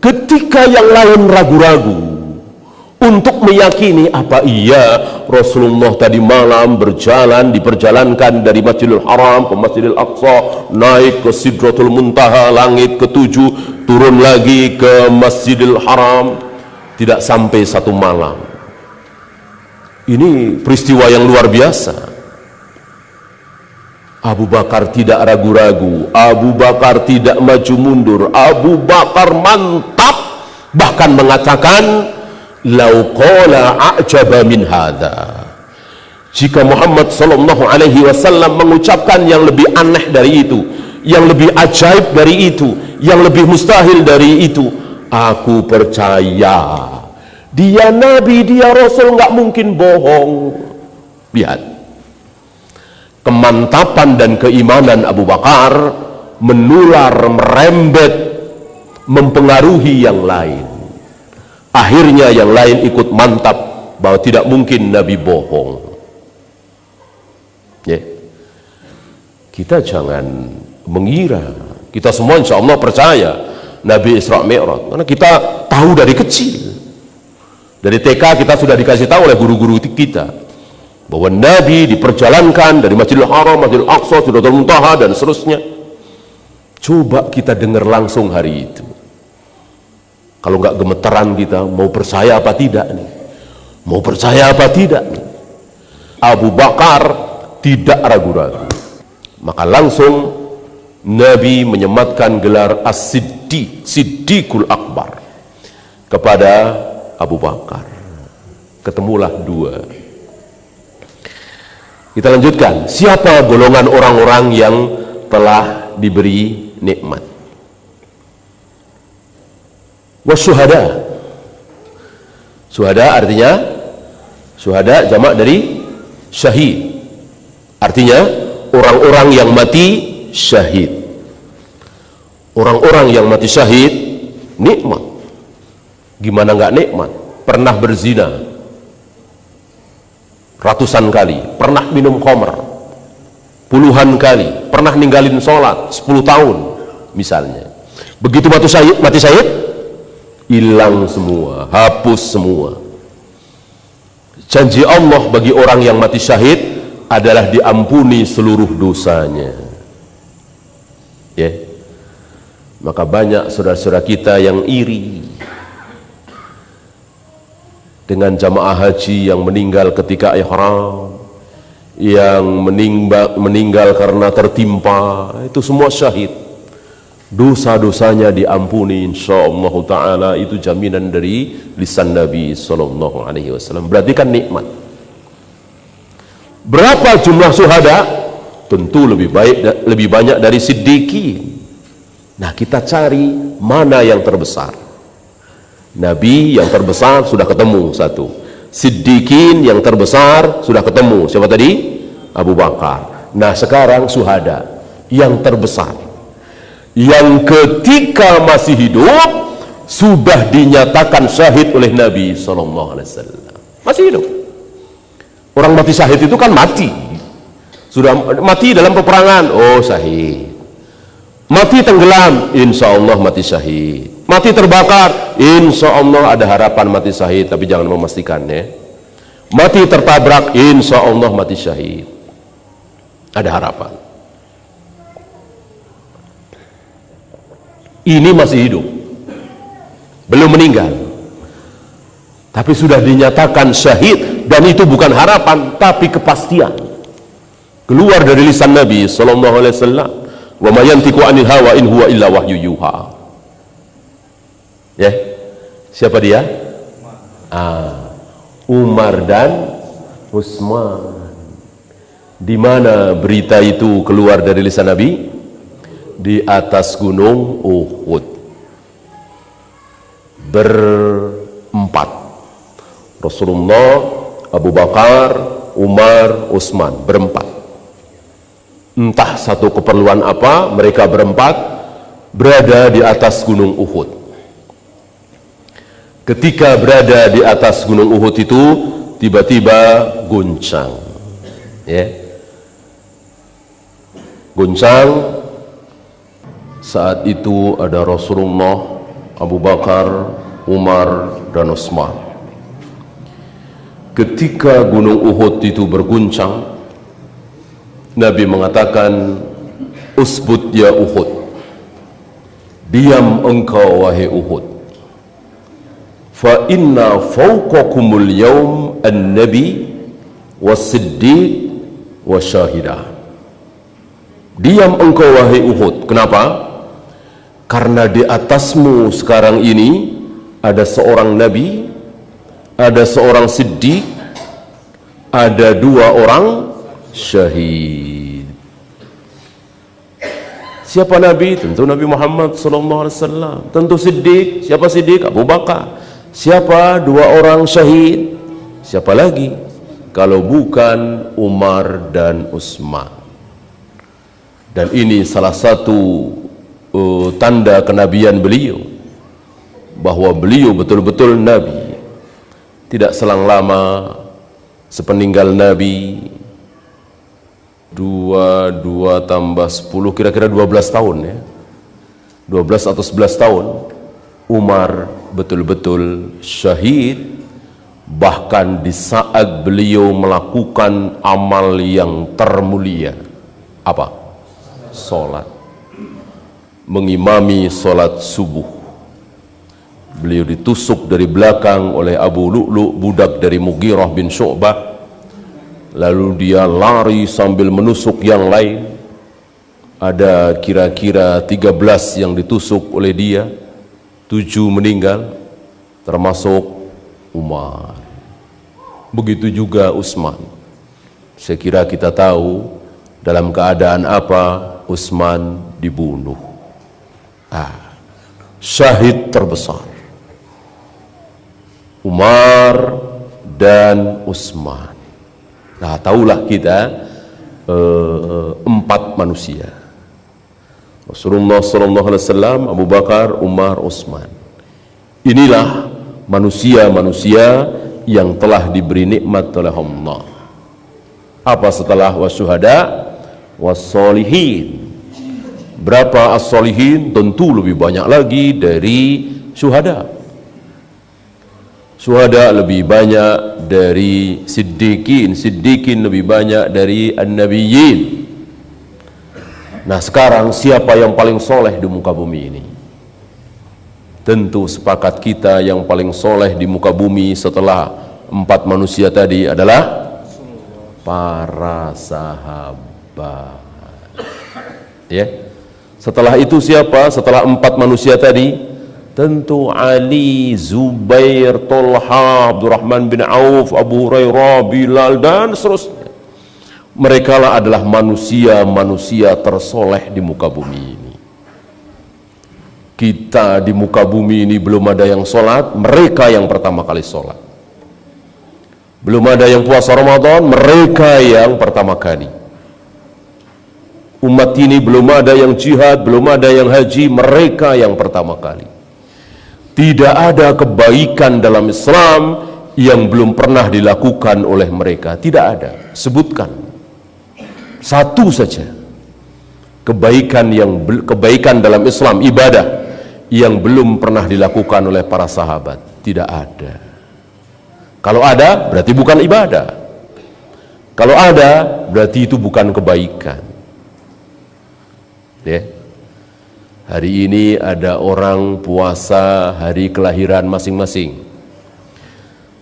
ketika yang lain ragu-ragu untuk meyakini apa iya Rasulullah tadi malam berjalan, diperjalankan dari Masjidil Haram ke Masjidil Aqsa, naik ke Sidratul Muntaha, langit ke-7, turun lagi ke Masjidil Haram, tidak sampai 1 malam. Ini peristiwa yang luar biasa. Abu Bakar tidak ragu-ragu, Abu Bakar tidak maju mundur, Abu Bakar mantap, bahkan mengatakan lau qala a'jaba min hadza. Jika Muhammad SAW mengucapkan yang lebih aneh dari itu, yang lebih ajaib dari itu, yang lebih mustahil dari itu, aku percaya dia Nabi, dia Rasul, nggak mungkin bohong. Lihat kemantapan dan keimanan Abu Bakar menular, merembet, mempengaruhi yang lain. Akhirnya yang lain ikut mantap bahwa tidak mungkin Nabi bohong. Ya. Kita jangan mengira, kita semua insya Allah percaya Nabi Isra Mi'raj, karena kita tahu dari kecil. Dari TK kita sudah dikasih tahu oleh guru-guru kita bahwa Nabi diperjalankan dari Masjidil Haram, Masjidil Aqsa, Sidratul Muntaha dan seterusnya. Coba kita dengar langsung hari itu. Kalau nggak gemeteran kita, mau percaya apa tidak nih? Mau percaya apa tidak nih? Abu Bakar tidak ragu-ragu. Maka langsung Nabi menyematkan gelar As-Siddiq, Siddiqul Akbar kepada Abu Bakar. Ketemulah 2. Kita lanjutkan. Siapa golongan orang-orang yang telah diberi nikmat? Wasyuhada. Syuhada artinya, syuhada jamak dari syahid. Artinya orang-orang yang mati syahid. Orang-orang yang mati syahid nikmat. Gimana nggak nikmat? Pernah berzina, ratusan kali, pernah minum khamr puluhan kali, pernah ninggalin sholat 10 tahun misalnya. Begitu mati syahid, hilang semua, hapus semua. Janji Allah bagi orang yang mati syahid adalah diampuni seluruh dosanya. Ya. Maka banyak saudara-saudara kita yang iri dengan jamaah haji yang meninggal ketika ihram, yang meninggal karena tertimpa, itu semua syahid. Dosa-dosanya diampuni insyaallah taala, itu jaminan dari lisan Nabi sallallahu alaihi wasallam. Berarti kan nikmat. Berapa jumlah syuhada? Tentu lebih banyak dari siddiqin. Nah, kita cari mana yang terbesar. Nabi yang terbesar sudah ketemu satu. Siddiqin yang terbesar sudah ketemu. Siapa tadi? Abu Bakar. Nah, sekarang syuhada yang terbesar, yang ketika masih hidup sudah dinyatakan syahid oleh Nabi sallallahu alaihi wasallam. Masih hidup. Orang mati syahid itu kan mati. Sudah mati dalam peperangan, oh syahid. Mati tenggelam, insya Allah mati syahid. Mati terbakar, insya Allah ada harapan mati syahid, tapi jangan memastikan ya. Mati tertabrak, insya Allah mati syahid, ada harapan. Ini masih hidup, belum meninggal, tapi sudah dinyatakan syahid, dan itu bukan harapan tapi kepastian. Keluar dari lisan Nabi sallallahu alaihi wasallam, wa ma yantiqu 'anil hawa in huwa illa wahyu yuha. Ya. Siapa dia? Umar dan Utsman. Di mana berita itu keluar dari lisan Nabi? Di atas gunung Uhud. Berempat. Rasulullah, Abu Bakar, Umar, Utsman, berempat. Entah satu keperluan apa, mereka berempat berada di atas gunung Uhud. Ketika berada di atas gunung Uhud itu tiba-tiba goncang, ya, goncang. Saat itu ada Rasulullah, Abu Bakar, Umar, dan Utsman. Ketika gunung Uhud itu berguncang, Nabi mengatakan, usbut ya Uhud, diam engkau wahai Uhud, fa inna fawqakumul yawm an-nabi was-siddiq wasyahidah. Diam engkau wahai Uhud. Kenapa? Karena di atasmu sekarang ini ada seorang nabi, ada seorang siddiq, ada dua orang syahid. Siapa nabi? Tentu Nabi Muhammad sallallahu alaihi wasallam. Tentu siddiq. Siapa siddiq? Abu Bakar. Siapa dua orang syahid? Siapa lagi kalau bukan Umar dan Utsman? Dan ini salah satu tanda kenabian beliau, bahwa beliau betul-betul nabi. Tidak selang lama sepeninggal Nabi, 2 tambah 10, kira-kira 12 tahun ya, 12 atau 11 tahun, Umar betul-betul syahid. Bahkan di saat beliau melakukan amal yang termulia, apa? Sholat, mengimami sholat subuh. Beliau ditusuk dari belakang oleh Abu Lu'lu', budak dari Mughirah bin Syu'bah. Lalu dia lari sambil menusuk yang lain. Ada kira-kira 13 yang ditusuk oleh dia, 7 meninggal, termasuk Umar. Begitu juga Utsman. Saya kira kita tahu dalam keadaan apa Utsman dibunuh. Syahid terbesar Umar dan Utsman. Nah, tahulah kita 4 manusia. Rasulullah SAW, Abu Bakar, Umar, Utsman. Inilah manusia-manusia yang telah diberi nikmat oleh Allah. Apa setelah wasyuhada? Wassolihin. Berapa as-solihin? Tentu lebih banyak lagi dari syuhada. Syuhada lebih banyak dari siddiqin, siddiqin lebih banyak dari an-nabiyyin. Nah sekarang siapa yang paling soleh di muka bumi ini? Tentu sepakat kita yang paling soleh di muka bumi setelah 4 manusia tadi adalah para sahabat. Ya. Setelah itu siapa? Setelah 4 manusia tadi, tentu Ali, Zubair, Tolha, Abdurrahman bin Auf, Abu Hurairah, Bilal, dan seterusnya. Mereka lah adalah manusia-manusia tersoleh di muka bumi ini. Kita di muka bumi ini belum ada yang sholat, mereka yang pertama kali sholat. Belum ada yang puasa Ramadan, mereka yang pertama kali. Umat ini belum ada yang jihad, belum ada yang haji, mereka yang pertama kali. Tidak ada kebaikan dalam Islam yang belum pernah dilakukan oleh mereka. Tidak ada. Sebutkan satu saja kebaikan dalam Islam, ibadah yang belum pernah dilakukan oleh para sahabat. Tidak ada. Kalau ada, berarti bukan ibadah. Kalau ada, berarti itu bukan kebaikan. Ya. Hari ini ada orang puasa hari kelahiran masing-masing.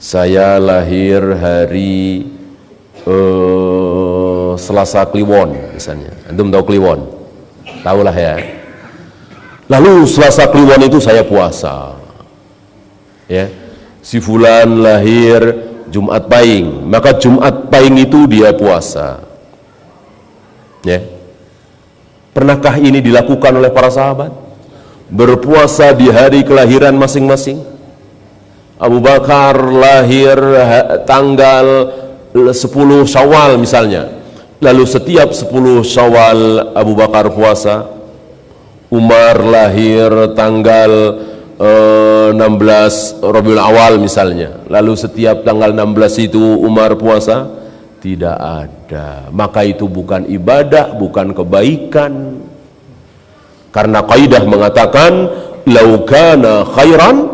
Saya lahir hari Selasa Kliwon misalnya. Antum tahu Kliwon? Tahulah ya. Lalu Selasa Kliwon itu saya puasa. Ya. Si fulan lahir Jumat Pahing, maka Jumat Pahing itu dia puasa. Ya. Pernahkah ini dilakukan oleh para sahabat? Berpuasa di hari kelahiran masing-masing. Abu Bakar lahir tanggal 10 Syawal misalnya. Lalu setiap 10 Syawal Abu Bakar puasa. Umar lahir tanggal 16 Rabiul Awal misalnya. Lalu setiap tanggal 16 itu Umar puasa. Tidak ada. Maka itu bukan ibadah, bukan kebaikan. Karena kaidah mengatakan lau kana khairan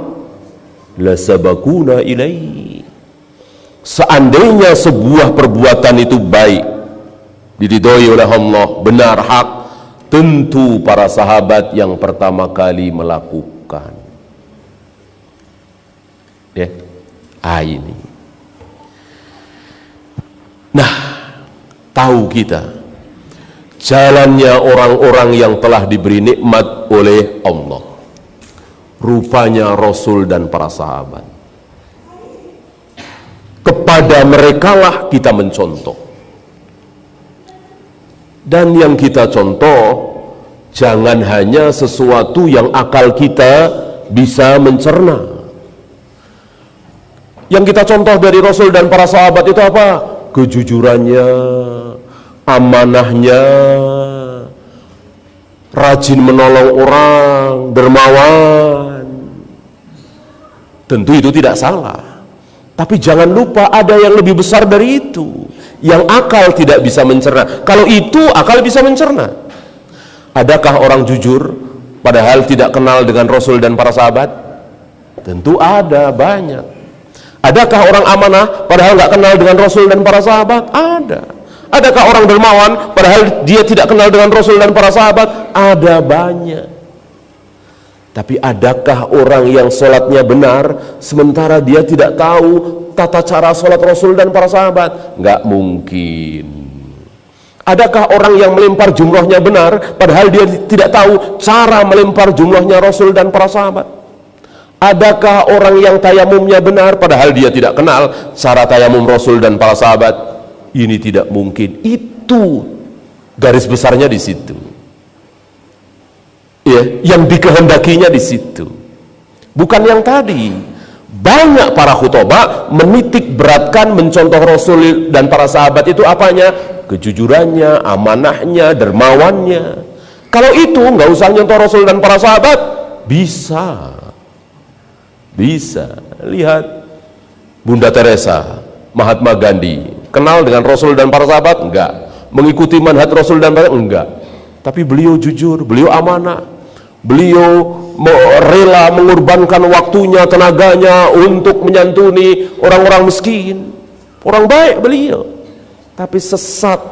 lasabaquna ilaihi. Seandainya sebuah perbuatan itu baik, diridhoi oleh Allah, benar, hak, tentu para sahabat yang pertama kali melakukan. Ya. Ini. Nah, tahu kita jalannya orang-orang yang telah diberi nikmat oleh Allah, rupanya Rasul dan para sahabat. Kepada merekalah kita mencontoh. Dan yang kita contoh jangan hanya sesuatu yang akal kita bisa mencerna. Yang kita contoh dari Rasul dan para sahabat itu apa? Kejujurannya, amanahnya, rajin menolong orang, dermawan. Tentu itu tidak salah. Tapi jangan lupa ada yang lebih besar dari itu, yang akal tidak bisa mencerna. Kalau itu akal bisa mencerna. Adakah orang jujur padahal tidak kenal dengan Rasul dan para sahabat? Tentu ada, banyak. Adakah orang amanah padahal nggak kenal dengan Rasul dan para sahabat? Ada. Adakah orang dermawan padahal dia tidak kenal dengan Rasul dan para sahabat? Ada, banyak. Tapi adakah orang yang sholatnya benar sementara dia tidak tahu tata cara sholat Rasul dan para sahabat? Nggak mungkin. Adakah orang yang melempar jumrohnya benar padahal dia tidak tahu cara melempar jumrohnya Rasul dan para sahabat? Adakah orang yang tayamumnya benar padahal dia tidak kenal cara tayamum Rasul dan para sahabat? Ini tidak mungkin. Itu garis besarnya di situ. Ya, yang dikehendakinya di situ. Bukan yang tadi. Banyak para khutbah menitik beratkan mencontoh Rasul dan para sahabat itu apanya? Kejujurannya, amanahnya, dermawannya. Kalau itu nggak usah nyontoh Rasul dan para sahabat, bisa. Bisa. Lihat Bunda Teresa, Mahatma Gandhi, kenal dengan Rasul dan para sahabat? Enggak. Mengikuti manhaj Rasul dan para sahabat? Enggak. Tapi beliau jujur, beliau amanah, beliau rela mengorbankan waktunya, tenaganya untuk menyantuni orang-orang miskin. Orang baik beliau, tapi sesat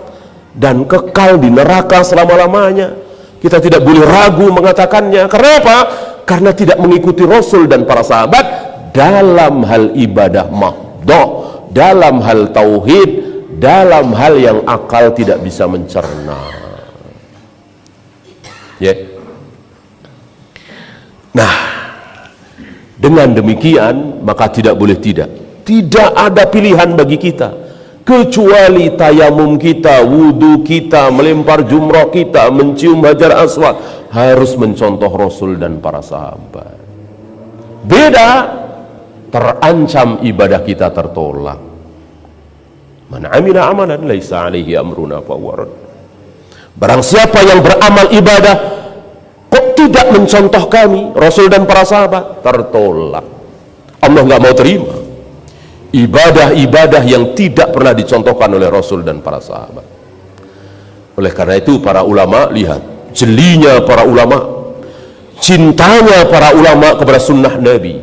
dan kekal di neraka selama-lamanya. Kita tidak boleh ragu mengatakannya. Karena apa? Karena tidak mengikuti Rasul dan para sahabat dalam hal ibadah mahdhah, dalam hal tauhid, dalam hal yang akal tidak bisa mencerna. Ya. Nah, dengan demikian maka tidak boleh tidak ada pilihan bagi kita kecuali tayamum kita, wudhu kita, melempar jumrah kita, mencium hajar aswad harus mencontoh Rasul dan para sahabat. Beda, terancam ibadah kita tertolak. Man amila amalan laisa alaihi amruna fahuwa radd. Barang siapa yang beramal ibadah kok tidak mencontoh kami, Rasul dan para sahabat, tertolak. Allah nggak mau terima ibadah-ibadah yang tidak pernah dicontohkan oleh Rasul dan para sahabat. Oleh karena itu para ulama, lihat jelinya para ulama, cintanya para ulama kepada sunnah Nabi.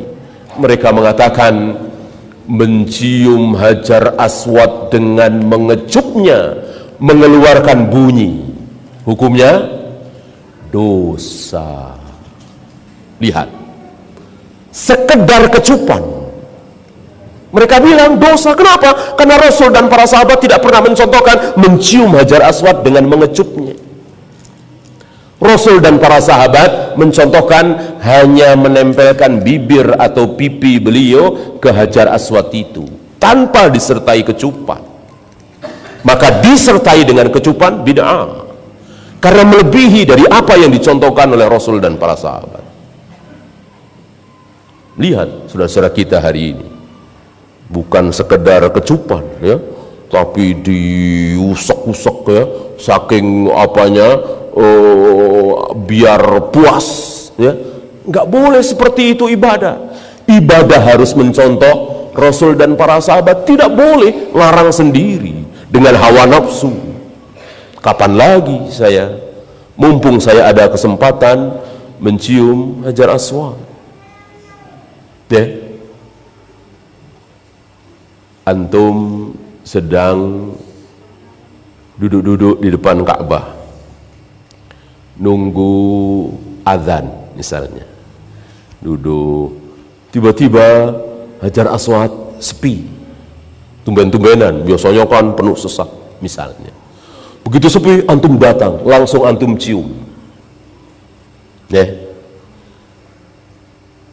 Mereka mengatakan mencium hajar aswad dengan mengecupnya mengeluarkan bunyi, hukumnya dosa. Lihat, sekedar kecupan mereka bilang dosa. Kenapa? Karena Rasul dan para sahabat tidak pernah mencontohkan mencium hajar aswad dengan mengecupnya. Rasul dan para sahabat mencontohkan hanya menempelkan bibir atau pipi beliau ke hajar aswad itu tanpa disertai kecupan. Maka disertai dengan kecupan bid'ah, karena melebihi dari apa yang dicontohkan oleh Rasul dan para sahabat. Lihat saudara-saudara kita hari ini, bukan sekedar kecupan ya, tapi diusek-usek ya, saking apanya biar puas ya. Nggak boleh seperti itu ibadah. Ibadah harus mencontoh Rasul dan para sahabat, tidak boleh larang sendiri dengan hawa nafsu. Kapan lagi saya, mumpung saya ada kesempatan mencium hajar aswad ya. Antum sedang duduk-duduk di depan Ka'bah nunggu azan misalnya, duduk, tiba-tiba hajar aswad sepi, tumben-tumbenan, biasanya kan penuh sesak misalnya. Begitu sepi, antum datang, langsung antum cium ya.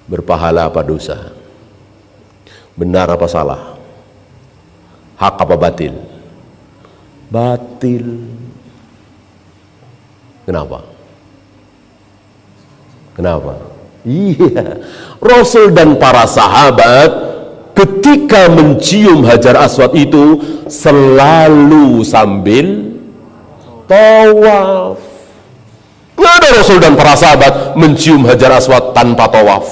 Berpahala apa dosa? Benar apa salah? Hak apa batil? Batil. Kenapa? Kenapa? Iya, Rasul dan para sahabat ketika mencium hajar aswad itu selalu sambil tawaf. Nggak ada Rasul dan para sahabat mencium hajar aswad tanpa tawaf.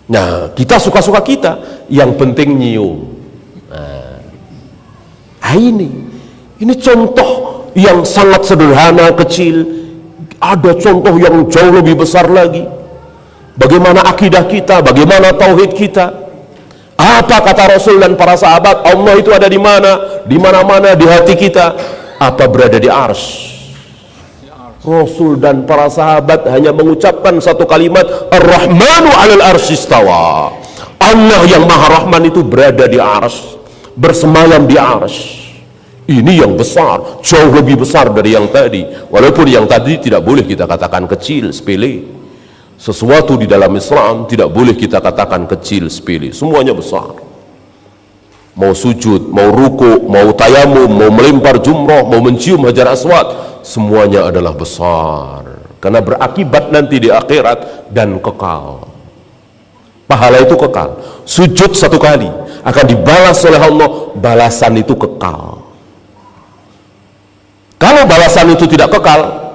Nah, kita suka-suka kita, yang penting nyium. Nah, ini contoh yang sangat sederhana, kecil. Ada contoh yang jauh lebih besar lagi. Bagaimana akidah kita, bagaimana tauhid kita. Apa kata Rasul dan para sahabat? Allah itu ada di mana? Di mana-mana di hati kita. Apa berada di arsy? Rasul dan para sahabat hanya mengucapkan satu kalimat, Ar-Rahmanu 'alal arsy istawa. Allah yang Maha Rahman itu berada di arsy, bersemayam di arsy. Ini yang besar, jauh lebih besar dari yang tadi. Walaupun yang tadi tidak boleh kita katakan kecil, sepele. Sesuatu di dalam Islam tidak boleh kita katakan kecil, sepele. Semuanya besar. Mau sujud, mau ruku, mau tayamum, mau melempar jumrah, mau mencium hajar aswad, semuanya adalah besar. Karena berakibat nanti di akhirat dan kekal. Pahala itu kekal. Sujud satu kali akan dibalas oleh Allah, balasan itu kekal. Kalau balasan itu tidak kekal,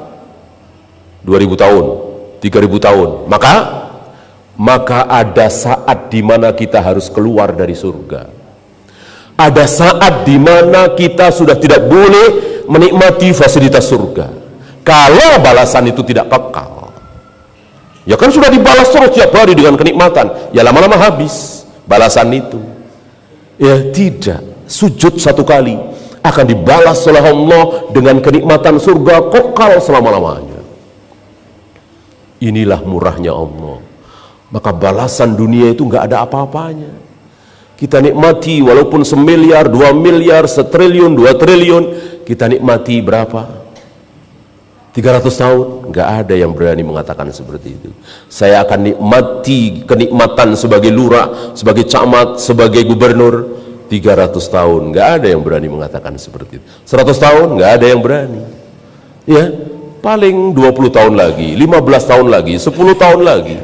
2000 tahun, 3000 tahun, maka ada saat di mana kita harus keluar dari surga. Ada saat di mana kita sudah tidak boleh menikmati fasilitas surga kalau balasan itu tidak kekal. Ya kan sudah dibalas terus tiap hari dengan kenikmatan, ya lama-lama habis balasan itu. Ya tidak, sujud satu kali akan dibalas oleh Allah dengan kenikmatan surga kekal selama-lamanya. Inilah murahnya Allah. Maka balasan dunia itu nggak ada apa-apanya. Kita nikmati walaupun 1 miliar, 2 miliar, 1 triliun, 2 triliun, kita nikmati berapa? 300 tahun? Nggak ada yang berani mengatakan seperti itu. Saya akan nikmati kenikmatan sebagai lurah, sebagai camat, sebagai gubernur 300 tahun. Nggak ada yang berani mengatakan seperti itu. 100 tahun? Nggak ada yang berani. Ya, paling 20 tahun lagi, 15 tahun lagi, 10 tahun lagi.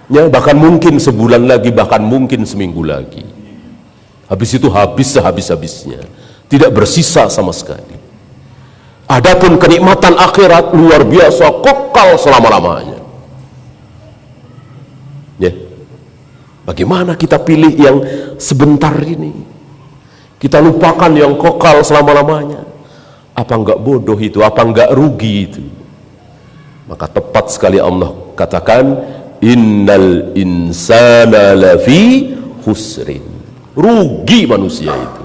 Ya, bahkan mungkin sebulan lagi, bahkan mungkin seminggu lagi. Habis itu habis sehabis-habisnya, tidak bersisa sama sekali. Adapun kenikmatan akhirat luar biasa, kekal selama-lamanya. Ya, bagaimana kita pilih yang sebentar ini? Kita lupakan yang kekal selama-lamanya. Apa enggak bodoh itu? Apa enggak rugi itu? Maka tepat sekali Allah katakan, innal insana lafi khusrin. Rugi manusia itu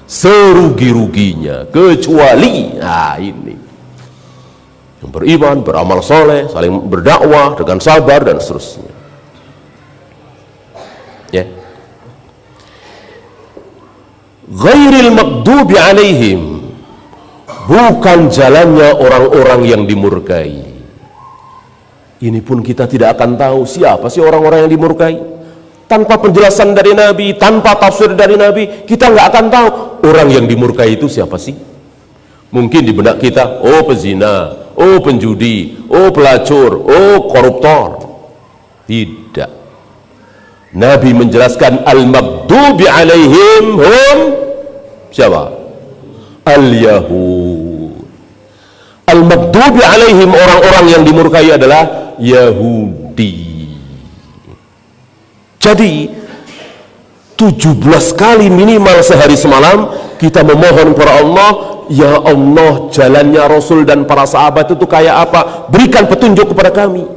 serugi-ruginya, kecuali ini yang beriman, beramal soleh, saling berdakwah dengan sabar dan seterusnya. Ya, ghairil maghdubi alaihim, bukan jalannya orang-orang yang dimurkai. Ini pun kita tidak akan tahu siapa sih orang-orang yang dimurkai. Tanpa penjelasan dari Nabi, tanpa tafsir dari Nabi, kita nggak akan tahu orang yang dimurkai itu siapa sih. Mungkin di benak kita, oh pezina, oh penjudi, oh pelacur, oh koruptor. Tidak. Nabi menjelaskan al-maghdubi alaihim hum siapa? Al-Yahud. Al-maghdubi alaihim, orang-orang yang dimurkai adalah Yahudi. Jadi 17 kali minimal sehari semalam kita memohon kepada Allah, ya Allah, jalannya Rasul dan para sahabat itu kayak apa? Berikan petunjuk kepada kami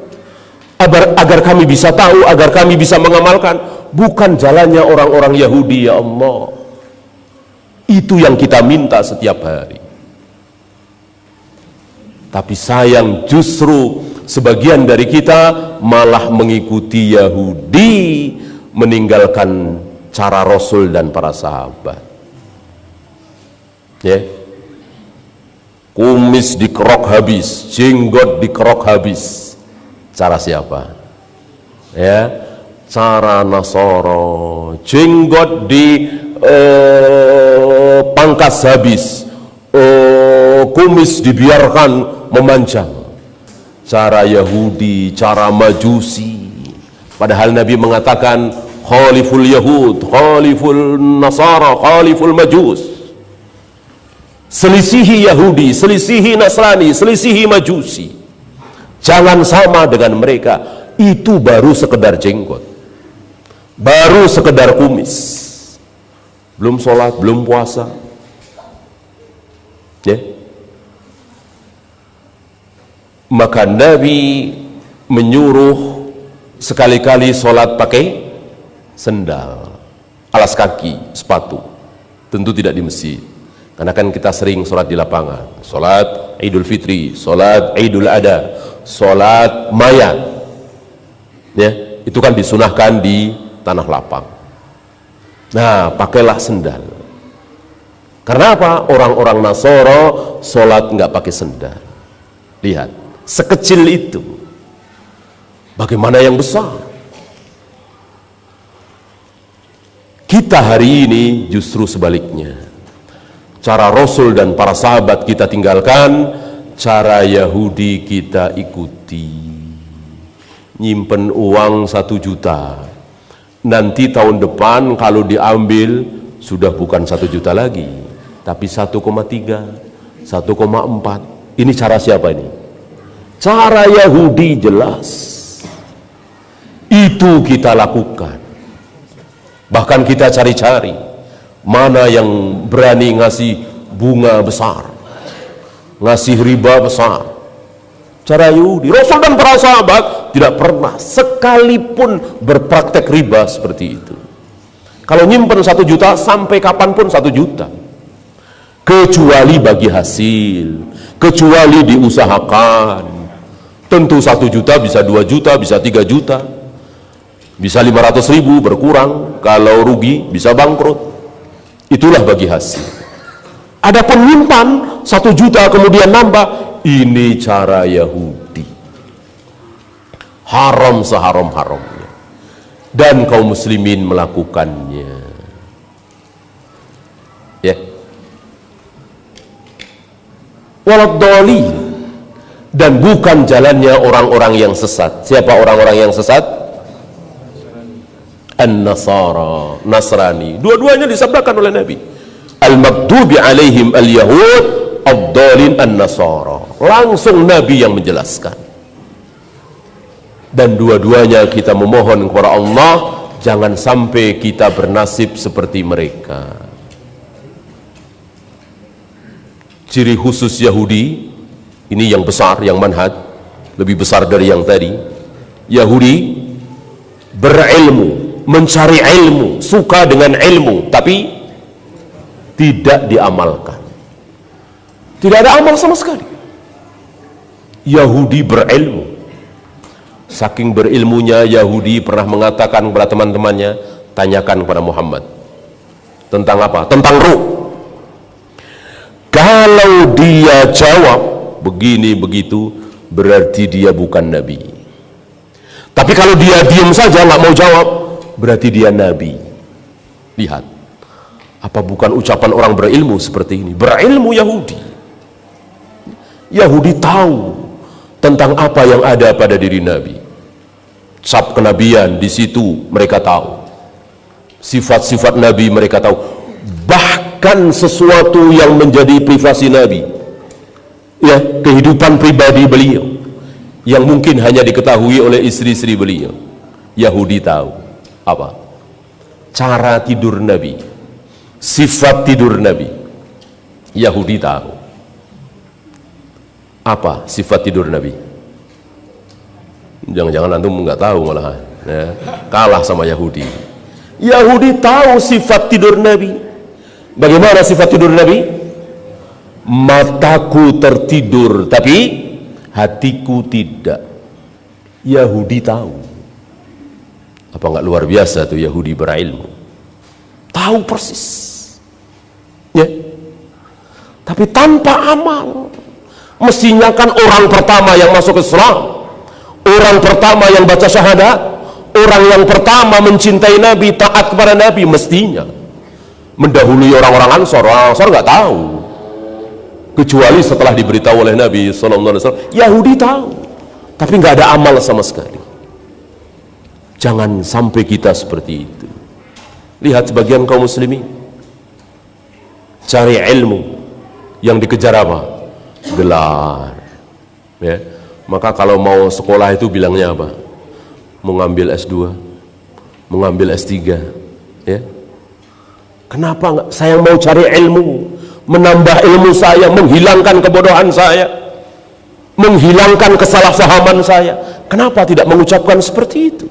agar kami bisa tahu, agar kami bisa mengamalkan. Bukan jalannya orang-orang Yahudi, ya Allah. Itu yang kita minta setiap hari. Tapi sayang, justru sebagian dari kita malah mengikuti Yahudi, meninggalkan cara Rasul dan para sahabat. Ya, kumis dikerok habis, jenggot dikerok habis. Cara siapa? Ya, cara Nasoro. Jenggot pangkas habis, kumis dibiarkan memanjang. Cara Yahudi, cara Majusi. Padahal Nabi mengatakan khaliful Yahud, khaliful Nasara, khaliful Majus. Selisihi Yahudi, selisihi Nasrani, selisihi Majusi. Jangan sama dengan mereka. Itu baru sekedar jenggot, baru sekedar kumis, belum sholat, belum puasa. Ya. Maka Nabi menyuruh sekali-kali sholat pakai sendal, alas kaki, sepatu. Tentu tidak di masjid, karena kan kita sering sholat di lapangan. Sholat Idul Fitri, sholat Idul Adha, sholat mayat, ya, itu kan disunahkan di tanah lapang. Nah, pakailah sendal. Karena apa? Orang-orang Nasoro sholat nggak pakai sendal. Lihat, sekecil itu, bagaimana yang besar. Kita hari ini justru sebaliknya. Cara Rasul dan para sahabat kita tinggalkan, cara Yahudi kita ikuti. Nyimpen uang 1 juta, nanti tahun depan kalau diambil sudah bukan 1 juta lagi, tapi 1,3, 1,4. Ini cara siapa ini? Cara Yahudi, jelas. Itu kita lakukan. Bahkan kita cari-cari Mana yang berani ngasih bunga besar, ngasih riba besar? Cara Yahudi. Rasul dan para sahabat tidak pernah sekalipun berpraktek riba seperti itu. Kalau nyimpen 1 juta, sampai kapanpun 1 juta, kecuali bagi hasil, kecuali diusahakan. Tentu 1 juta bisa 2 juta, bisa 3 juta, bisa 500.000 berkurang. Kalau rugi bisa bangkrut. Itulah bagi hasil. Adapun nyimpan 1 juta kemudian nambah, ini cara Yahudi. Haram seharam-haramnya, dan kaum muslimin melakukannya. Ya. Waladhdallin, dan bukan jalannya orang-orang yang sesat. Siapa orang-orang yang sesat? An-Nasara, Nasrani. Dua-duanya disabdakan oleh Nabi. Al-Maghdubi alaihim al-Yahud, ad-dhalin an-Nasara. Langsung Nabi yang menjelaskan. Dan dua-duanya kita memohon kepada Allah, jangan sampai kita bernasib seperti mereka. Ciri khusus Yahudi, ini yang besar, yang manhaj, lebih besar dari yang tadi. Yahudi berilmu, mencari ilmu, suka dengan ilmu, tapi tidak diamalkan. Tidak ada amal sama sekali. Yahudi berilmu. Saking berilmunya, Yahudi pernah mengatakan kepada teman-temannya, tanyakan kepada Muhammad tentang apa? Tentang ruh. Kalau dia jawab begini begitu, berarti dia bukan Nabi. Tapi kalau dia diam saja, nggak mau jawab, berarti dia Nabi. Lihat, apa bukan ucapan orang berilmu seperti ini? Berilmu Yahudi. Yahudi tahu tentang apa yang ada pada diri Nabi. Sab kenabian di situ mereka tahu. Sifat-sifat Nabi mereka tahu. Bahkan sesuatu yang menjadi privasi Nabi, ya, kehidupan pribadi beliau, yang mungkin hanya diketahui oleh istri-istri beliau, Yahudi tahu. Apa? Cara tidur Nabi, sifat tidur Nabi, Yahudi tahu. Apa sifat tidur Nabi? Jangan-jangan antum nggak tahu malah, ya, kalah sama Yahudi. Yahudi tahu sifat tidur Nabi. Bagaimana sifat tidur Nabi? Mataku tertidur, tapi hatiku tidak. Yahudi tahu. Apa nggak luar biasa tuh Yahudi berilmu? Tahu persis, ya. Tapi tanpa amal. Mestinya kan orang pertama yang masuk Islam, orang pertama yang baca syahadat, orang yang pertama mencintai Nabi, taat kepada Nabi, mestinya mendahului orang-orang Ansor. Orang Ansor nggak tahu, kecuali setelah diberitahu oleh Nabi SAW. Yahudi tahu, tapi nggak ada amal sama sekali. Jangan sampai kita seperti itu. Lihat sebagian kaum muslimin cari ilmu, yang dikejar apa? Gelar, ya. Maka kalau mau sekolah itu bilangnya apa? Mau ngambil S2, mau ngambil S3, ya. Kenapa enggak? Saya mau cari ilmu, menambah ilmu saya, menghilangkan kebodohan saya, menghilangkan kesalahpahaman saya. Kenapa tidak mengucapkan seperti itu?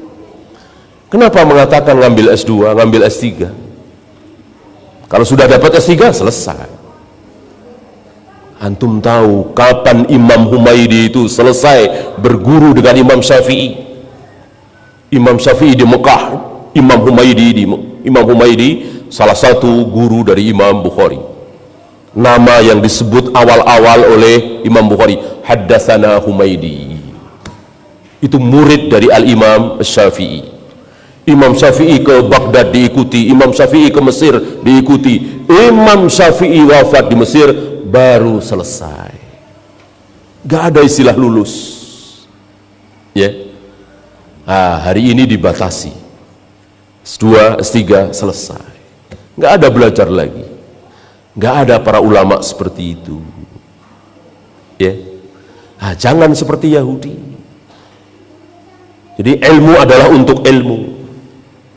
Kenapa mengatakan ngambil S2, ngambil S3? Kalau sudah dapat S3, selesai. Antum tahu kapan Imam Humaidi itu selesai berguru dengan Imam Syafi'i? Imam Syafi'i di Mekah, Imam Humaidi salah satu guru dari Imam Bukhari. Nama yang disebut awal-awal oleh Imam Bukhari, Haddatsana Humaidi. Itu murid dari Al-Imam Syafi'i. Imam Syafi'i ke Baghdad diikuti, Imam Syafi'i ke Mesir diikuti. Imam Syafi'i wafat di Mesir, baru selesai. Gak ada istilah lulus, ya. Hari ini dibatasi S2, S3, selesai. Gak ada belajar lagi. Gak ada para ulama seperti itu, ya. Jangan seperti Yahudi. Jadi ilmu adalah untuk ilmu,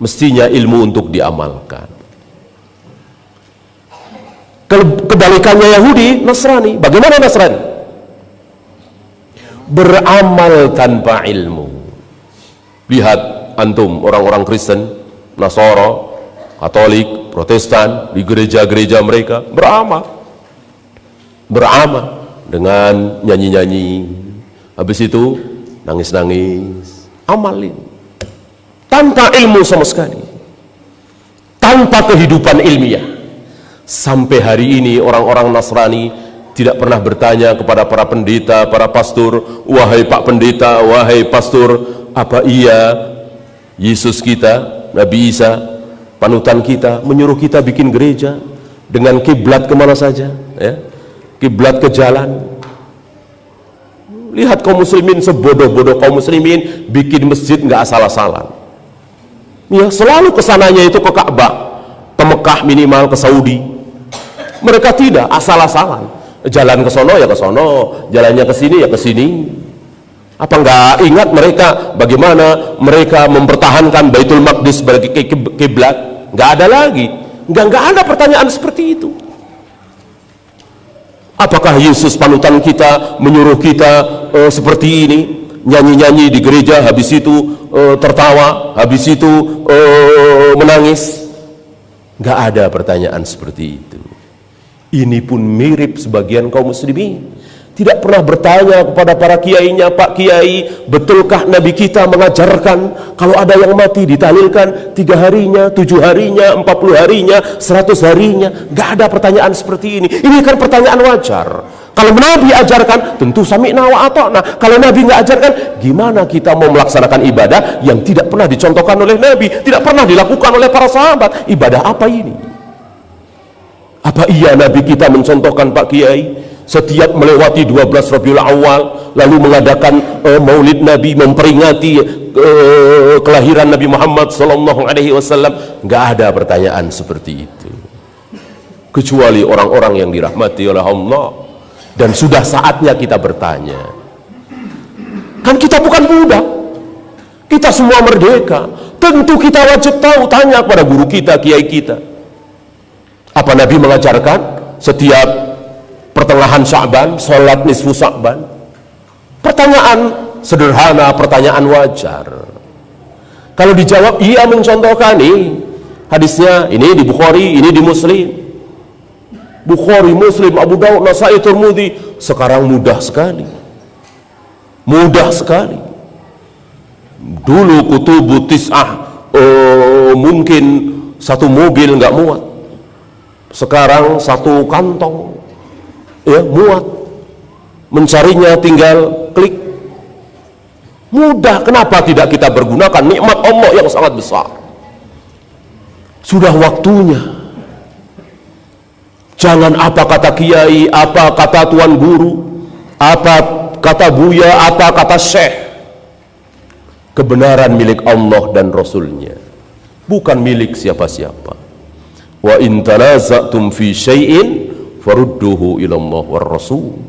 mestinya ilmu untuk diamalkan. Kebalikannya Yahudi, Nasrani. Bagaimana Nasrani? Beramal tanpa ilmu. Lihat antum orang-orang Kristen, Nasara, Katolik, Protestan di gereja-gereja mereka beramal dengan nyanyi-nyanyi, habis itu nangis-nangis, amalin tanpa ilmu sama sekali, tanpa kehidupan ilmiah. Sampai hari ini orang-orang Nasrani tidak pernah bertanya kepada para pendeta, para pastor, wahai Pak Pendeta, wahai pastor, apa iya Yesus kita, Nabi Isa, panutan kita, menyuruh kita bikin gereja dengan kiblat kemana saja, ya, kiblat ke jalan. Lihat kaum muslimin, sebodoh-bodoh kaum muslimin bikin masjid nggak asal-asalan, ya, selalu kesananya itu ke Ka'bah, ke Mekah, minimal ke Saudi. Mereka tidak asal-asalan, jalan ke sono ya ke sono, jalannya ke sini ya ke sini. Apa nggak ingat mereka bagaimana mereka mempertahankan Baitul Maqdis sebagai kiblat? Nggak ada lagi, nggak ada pertanyaan seperti itu. Apakah Yesus panutan kita menyuruh kita seperti ini, nyanyi-nyanyi di gereja, habis itu tertawa, habis itu menangis? Nggak ada pertanyaan seperti itu. Ini pun mirip sebagian kaum muslimin. Tidak pernah bertanya kepada para kiainya, Pak Kiai, betulkah Nabi kita mengajarkan kalau ada yang mati ditahlilkan 3 harinya, 7 harinya, 40 harinya, 100 harinya? Gak ada pertanyaan seperti ini. Ini kan pertanyaan wajar. Kalau Nabi ajarkan, tentu sami'na wa ata'na. Kalau Nabi nggak ajarkan, gimana kita mau melaksanakan ibadah yang tidak pernah dicontohkan oleh Nabi, tidak pernah dilakukan oleh para sahabat? Ibadah apa ini? Apa iya Nabi kita mencontohkan, Pak Kiai, setiap melewati 12 Rabiul Awal lalu mengadakan maulid Nabi, memperingati kelahiran Nabi Muhammad SAW? Nggak ada pertanyaan seperti itu, kecuali orang-orang yang dirahmati oleh Allah. Dan sudah saatnya kita bertanya. Kan kita bukan budak, kita semua merdeka. Tentu kita wajib tahu, tanya kepada guru kita, kiai kita. Apa Nabi mengajarkan setiap pertengahan Sya'ban sholat nisfu Sya'ban? Pertanyaan sederhana, pertanyaan wajar. Kalau dijawab iya mencontohkan, nih hadisnya ini di Bukhari, ini di Muslim. Bukhari, Muslim, Abu Dawud, Nasai, Tirmidzi. Sekarang mudah sekali, mudah sekali. Dulu kutubu tis'ah mungkin satu mobil nggak muat, sekarang satu kantong ya muat. Mencarinya tinggal klik, mudah. Kenapa tidak kita bergunakan nikmat Allah yang sangat besar? Sudah waktunya. Jangan apa kata kiai, apa kata tuan guru, apa kata buya, apa kata syekh. Kebenaran milik Allah dan Rasulnya, bukan milik siapa-siapa. Wa in tanaza'tum fi syai'in farudduhu ila Allah war Rasul.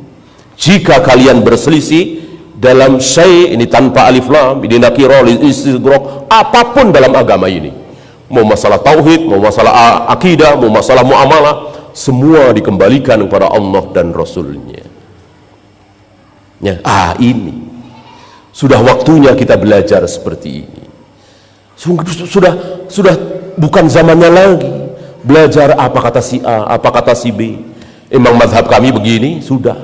Jika kalian berselisih dalam syai', ini tanpa alif lam, ini nakirah istighraq, apapun dalam agama ini, mau masalah tauhid, mau masalah akidah, mau masalah muamalah, semua dikembalikan kepada Allah dan Rasulnya. Ya, ini sudah waktunya kita belajar seperti ini. Sudah bukan zamannya lagi belajar apa kata si A, apa kata si B. Emang mazhab kami begini, sudah.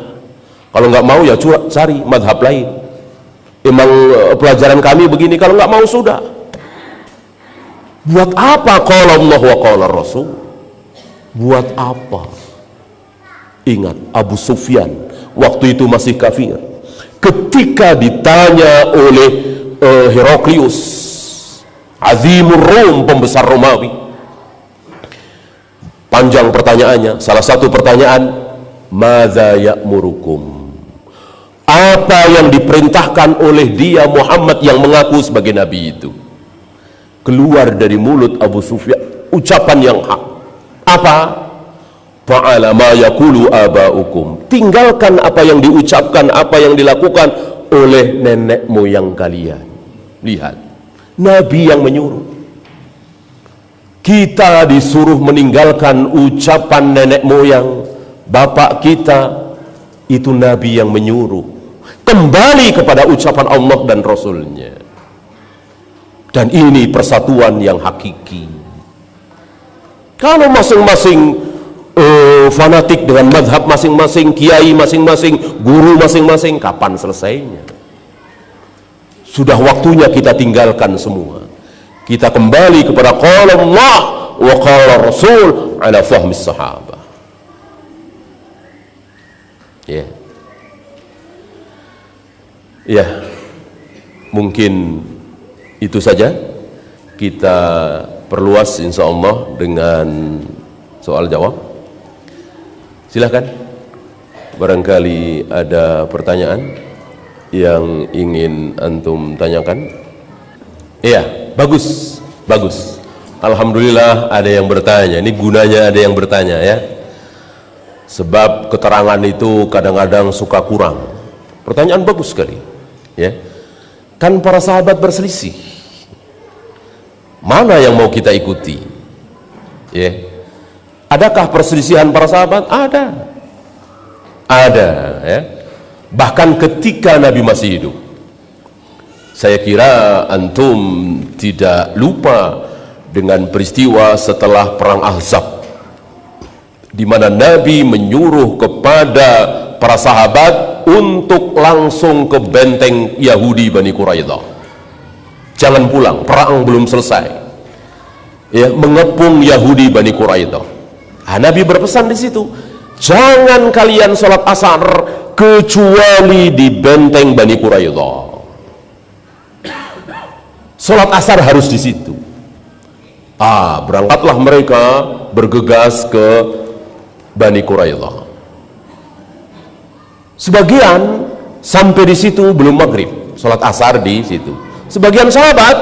Kalau nggak mau ya cari mazhab lain. Emang pelajaran kami begini, kalau nggak mau sudah. Buat apa qala Allah wa qala Rasul? Buat apa? Ingat Abu Sufyan waktu itu masih kafir. Ketika ditanya oleh Heraklius, Azimur Rum, pembesar Romawi, panjang pertanyaannya. Salah satu pertanyaan, madza ya'murukum? Apa yang diperintahkan oleh dia Muhammad yang mengaku sebagai nabi itu? Keluar dari mulut Abu Sufyan ucapan yang hak. Apa? Fa'ala ma yaqulu aba'ukum. Tinggalkan apa yang diucapkan, apa yang dilakukan oleh nenek moyang kalian. Lihat, Nabi yang menyuruh. Kita disuruh meninggalkan ucapan nenek moyang, bapak kita. Itu Nabi yang menyuruh kembali kepada ucapan Allah dan Rasulnya. Dan ini persatuan yang hakiki. Kalau masing-masing fanatik dengan madhab masing-masing, kiai masing-masing, guru masing-masing, kapan selesainya? Sudah waktunya kita tinggalkan semua. Kita kembali kepada qala Allah wa qala Rasul ala fahmis sahabah. Ya, mungkin itu saja. Kita perluas insya Allah dengan soal jawab. Silahkan, barangkali ada pertanyaan yang ingin antum tanyakan. Iya, bagus. Alhamdulillah ada yang bertanya. Ini gunanya ada yang bertanya ya. Sebab keterangan itu kadang-kadang suka kurang. Pertanyaan bagus sekali. Ya, kan para sahabat berselisih. Mana yang mau kita ikuti? Ya, adakah perselisihan para sahabat? Ada. Ya. Bahkan ketika Nabi masih hidup. Saya kira antum tidak lupa dengan peristiwa setelah perang Ahzab, di mana Nabi menyuruh kepada para sahabat untuk langsung ke benteng Yahudi Bani Quraidah. Jangan pulang, perang belum selesai. Ya, mengepung Yahudi Bani Quraidah. Nabi berpesan di situ, jangan kalian sholat asar kecuali di benteng Bani Quraidah. Sholat asar harus di situ. Berangkatlah mereka bergegas ke Bani Quraidah. Sebagian sampai di situ belum maghrib, sholat asar di situ. Sebagian sahabat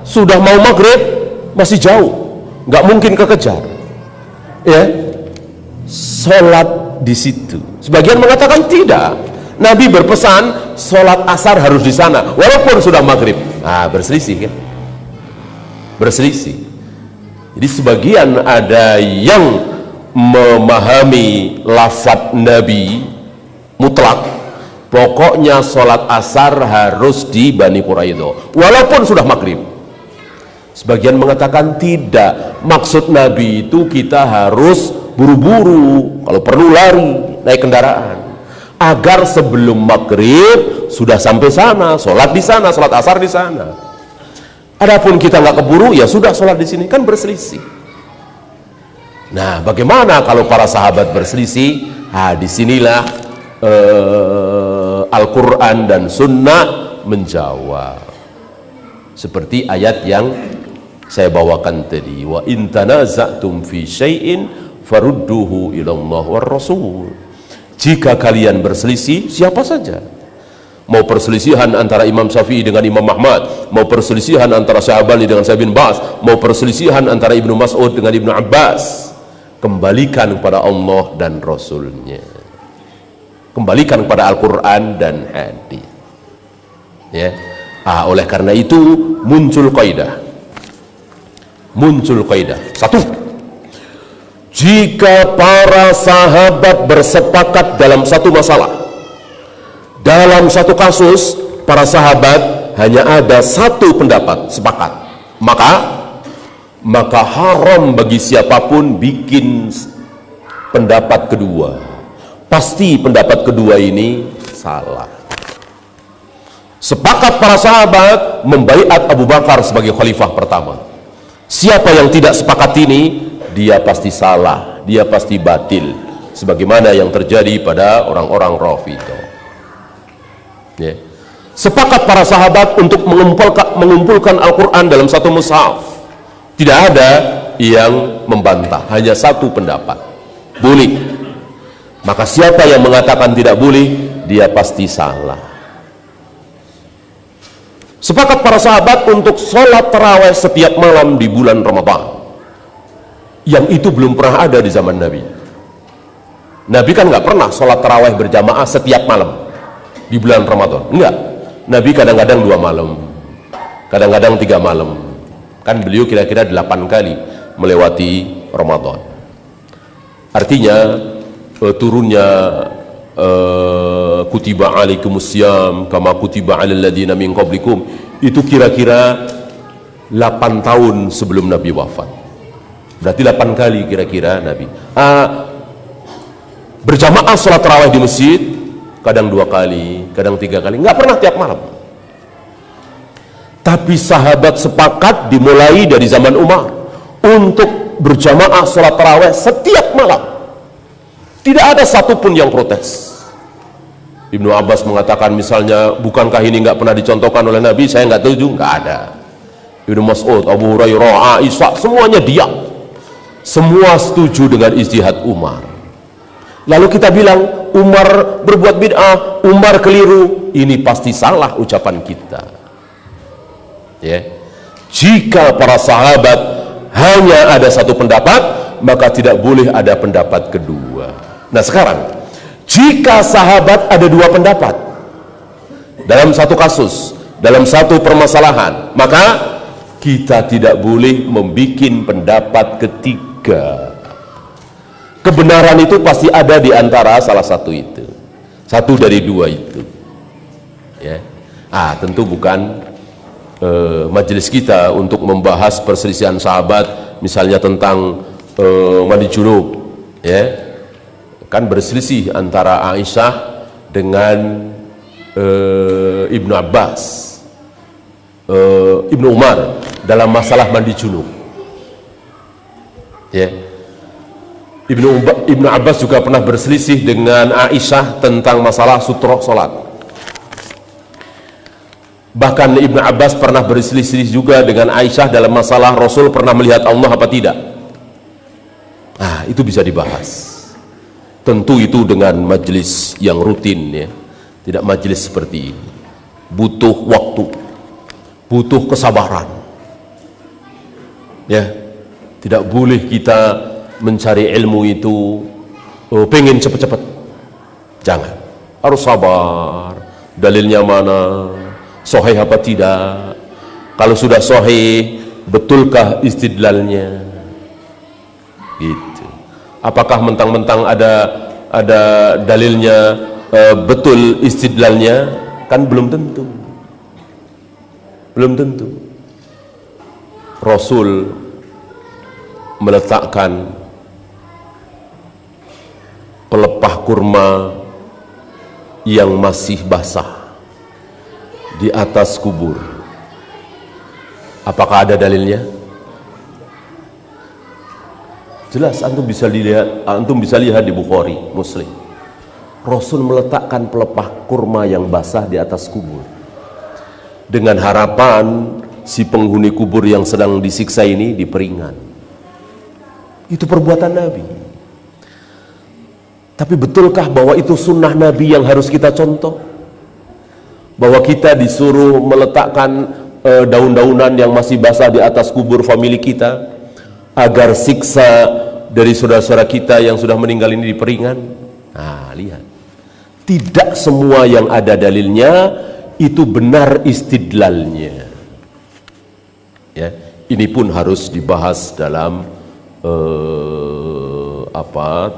sudah mau maghrib, masih jauh, nggak mungkin kekejar. Ya, sholat di situ. Sebagian mengatakan tidak. Nabi berpesan sholat asar harus di sana, walaupun sudah maghrib. Berselisih kan? Berselisih. Jadi sebagian ada yang memahami lafaz Nabi mutlak, pokoknya sholat asar harus di Bani Quraidah walaupun sudah maghrib. Sebagian mengatakan tidak, maksud Nabi itu kita harus buru-buru, kalau perlu lari, naik kendaraan, agar sebelum maghrib sudah sampai sana, sholat di sana, sholat asar di sana. Adapun kita nggak keburu, ya sudah sholat di sini, kan berselisih. Nah, bagaimana kalau para sahabat berselisih? Disinilah Al-Quran dan Sunnah menjawab. Seperti ayat yang saya bawakan tadi, wa in tanaza'tum fi syai'in farudduhu ilallah war rasul. Jika kalian berselisih, siapa saja, mau perselisihan antara Imam Syafi'i dengan Imam Ahmad, mau perselisihan antara Syahbani dengan Syekh bin Baz, mau perselisihan antara Ibnu Mas'ud dengan Ibnu Abbas, kembalikan kepada Allah dan Rasulnya, kembalikan kepada Al-Quran dan hadis. Ya. Oleh karena itu muncul kaidah. Satu, jika para sahabat bersepakat dalam satu masalah, dalam satu kasus, para sahabat hanya ada satu pendapat sepakat, maka haram bagi siapapun bikin pendapat kedua. Pasti pendapat kedua ini salah. Sepakat para sahabat membaiat Abu Bakar sebagai khalifah pertama. Siapa yang tidak sepakat ini, dia pasti salah, dia pasti batil, sebagaimana yang terjadi pada orang-orang Rafidhah. Ya. Sepakat para sahabat untuk mengumpulkan Al-Quran dalam satu mushaf. Tidak ada yang membantah, hanya satu pendapat, boleh. Maka siapa yang mengatakan tidak boleh, dia pasti salah. Sepakat para sahabat untuk sholat tarawih setiap malam di bulan Ramadan, yang itu belum pernah ada di zaman Nabi. Nabi kan nggak pernah sholat tarawih berjamaah setiap malam di bulan Ramadan, enggak. Nabi kadang-kadang 2 malam, kadang-kadang 3 malam. Kan beliau kira-kira 8 kali melewati Ramadan. Artinya turunnya kutiba alaikumusiyam kama kutiba alal ladina min qablikum itu kira-kira 8 tahun sebelum Nabi wafat. Berarti 8 kali kira-kira Nabi berjamaah sholat tarawih di masjid, kadang 2 kali, kadang 3 kali, nggak pernah tiap malam. Tapi sahabat sepakat dimulai dari zaman Umar untuk berjamaah sholat tarawih setiap malam. Tidak ada satupun yang protes. Ibnu Abbas mengatakan misalnya, bukankah ini nggak pernah dicontohkan oleh Nabi? Saya nggak setuju. Nggak ada. Ibnu Mas'ud, Abu Hurairah, Aisyah, semuanya diam. Semua setuju dengan ijtihad Umar. Lalu kita bilang Umar berbuat bid'ah, Umar keliru. Ini pasti salah ucapan kita. Ya. Jika para sahabat hanya ada satu pendapat, maka tidak boleh ada pendapat kedua. Nah sekarang, jika sahabat ada 2 pendapat dalam satu kasus, dalam satu permasalahan, maka kita tidak boleh membuat pendapat ketiga. Kebenaran itu pasti ada di antara salah satu itu, satu dari 2 itu. Ya. Tentu bukan majelis kita untuk membahas perselisihan sahabat, misalnya tentang mandi junub, ya kan berselisih antara Aisyah dengan Ibnu Abbas, Ibnu Umar dalam masalah mandi junub, ya. Ibnu Abbas juga pernah berselisih dengan Aisyah tentang masalah sutroh salat. Bahkan Ibnu Abbas pernah berselisih juga dengan Aisyah dalam masalah Rasul pernah melihat Allah apa tidak. Itu bisa dibahas. Tentu itu dengan majelis yang rutin, ya. Tidak majelis seperti ini. Butuh waktu, butuh kesabaran. Ya, tidak boleh kita mencari ilmu itu pengen cepet-cepet. Jangan. Harus sabar. Dalilnya mana? Sahih apa tidak? Kalau sudah sahih, betulkah istidlalnya? Gitu. Apakah mentang-mentang ada dalilnya betul istidlalnya? Kan belum tentu. Belum tentu. Rasul meletakkan pelepah kurma yang masih basah di atas kubur. Apakah ada dalilnya? Jelas, antum bisa lihat di Bukhari, Muslim. Rasul meletakkan pelepah kurma yang basah di atas kubur dengan harapan si penghuni kubur yang sedang disiksa ini diperingan. Itu perbuatan Nabi. Tapi betulkah bahwa itu sunnah Nabi yang harus kita contoh? Bahwa kita disuruh meletakkan daun-daunan yang masih basah di atas kubur famili kita agar siksa dari saudara-saudara kita yang sudah meninggal ini diperingan. Lihat, tidak semua yang ada dalilnya itu benar istidlalnya, ya. Ini pun harus dibahas dalam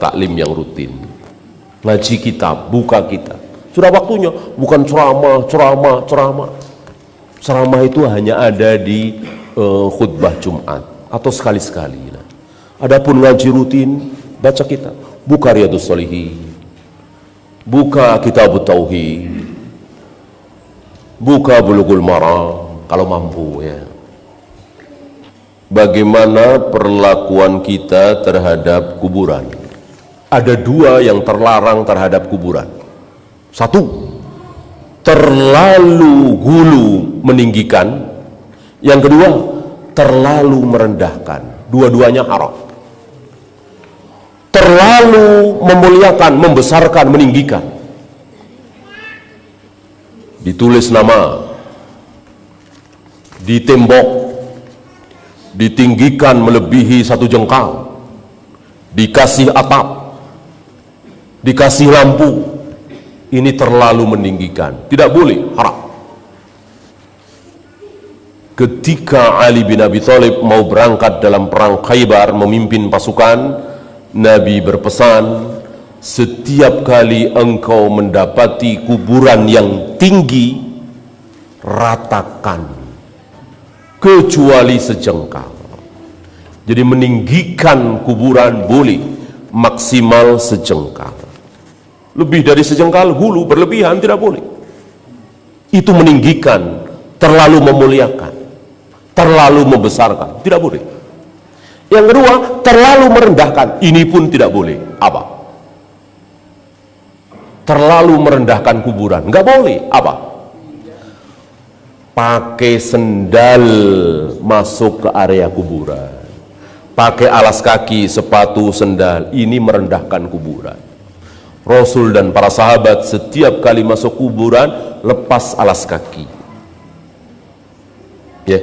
taklim yang rutin, ngaji kitab, buka kitab. Sudah waktunya, bukan ceramah. Ceramah itu hanya ada di khutbah Jumat atau sekali-sekali. Adapun ngaji rutin, baca kitab, buka Riyadhus Shalihin, buka Kitabut Tauhid, buka Bulughul Maram kalau mampu, ya. Bagaimana perlakuan kita terhadap kuburan? Ada 2 yang terlarang terhadap kuburan. 1, terlalu hulu meninggikan. Yang kedua, terlalu merendahkan. Dua-duanya haram. Terlalu memuliakan, membesarkan, meninggikan. Ditulis nama di tembok, ditinggikan melebihi 1 jengkal, dikasih atap, dikasih lampu. Ini terlalu meninggikan, tidak boleh, haram. Ketika Ali bin Abi Thalib mau berangkat dalam perang Khaybar memimpin pasukan, Nabi berpesan, setiap kali engkau mendapati kuburan yang tinggi, ratakan kecuali sejengkal. Jadi meninggikan kuburan boleh, maksimal sejengkal. Lebih dari sejengkal hulu berlebihan tidak boleh. Itu meninggikan, terlalu memuliakan, terlalu membesarkan, tidak boleh. Yang kedua, terlalu merendahkan, ini pun tidak boleh. Apa? Terlalu merendahkan kuburan, nggak boleh. Apa? Pakai sendal masuk ke area kuburan, pakai alas kaki, sepatu, sendal, ini merendahkan kuburan. Rasul dan para sahabat setiap kali masuk kuburan lepas alas kaki. Ya.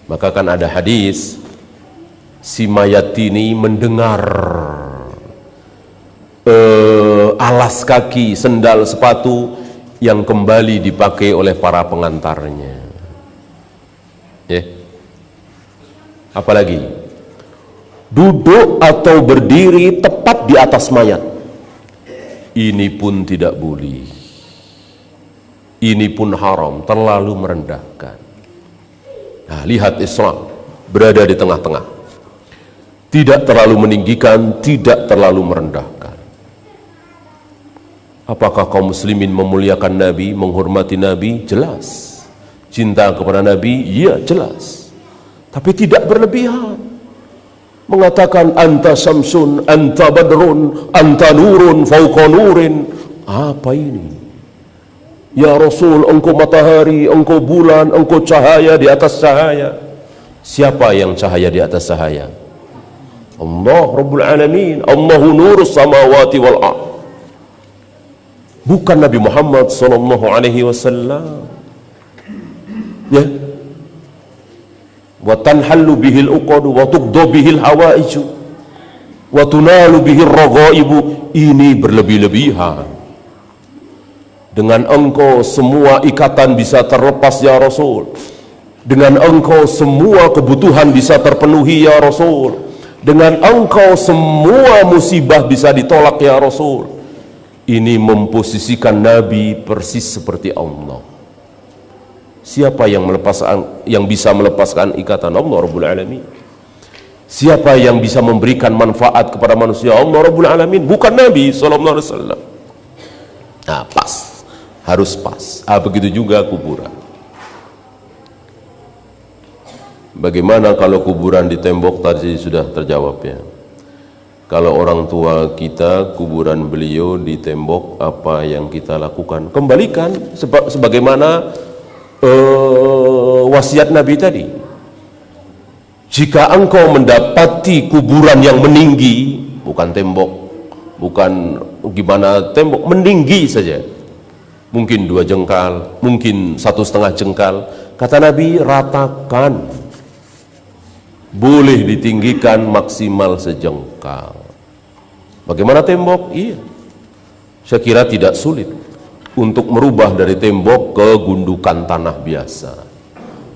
Maka kan ada hadis, si mayat ini mendengar alas kaki, sendal, sepatu yang kembali dipakai oleh para pengantarnya. Ya. Apalagi duduk atau berdiri tepat di atas mayat, ini pun tidak boleh. Ini pun haram, terlalu merendahkan. Nah, lihat Islam berada di tengah-tengah, tidak terlalu meninggikan, tidak terlalu merendahkan. Apakah kaum muslimin memuliakan Nabi, menghormati Nabi? Jelas. Cinta kepada Nabi? Iya, jelas. Tapi tidak berlebihan. Mengatakan anta syamsun, anta badrun, anta nurun fauqa nurin. Apa ini? Ya Rasul, engkau matahari, engkau bulan, engkau cahaya di atas cahaya. Siapa yang cahaya di atas cahaya? Allah Rabbul Alamin. Allahu nurus samawati wal ard. Bukan Nabi Muhammad sallallahu alaihi wasallam. Ya. Wa tanhallu bihil uqadu wa tuqda bihil hawaiju wa tunalu bihil raghaibu. Ini berlebih-lebihan. Dengan engkau semua ikatan bisa terlepas ya Rasul. Dengan engkau semua kebutuhan bisa terpenuhi ya Rasul. Dengan engkau semua musibah bisa ditolak ya Rasul. Ini memposisikan Nabi persis seperti Allah. Siapa yang bisa melepaskan ikatan? Allah Rabbul Alamin. Siapa yang bisa memberikan manfaat kepada manusia? Allah Rabbul Alamin, bukan Nabi sallallahu alaihi wasallam. Nah, pas. Harus pas. Begitu juga kuburan. Bagaimana kalau kuburan di tembok? Tadi sudah terjawab ya. Kalau orang tua kita kuburan beliau di tembok, apa yang kita lakukan? Kembalikan sebagaimana wasiat Nabi tadi. Jika engkau mendapati kuburan yang meninggi, bukan tembok, bukan gimana tembok, meninggi saja, mungkin 2 jengkal, mungkin 1,5 jengkal, kata Nabi, ratakan. Boleh ditinggikan maksimal sejengkal. Bagaimana tembok? Iya, saya kira tidak sulit untuk merubah dari tembok ke gundukan tanah biasa.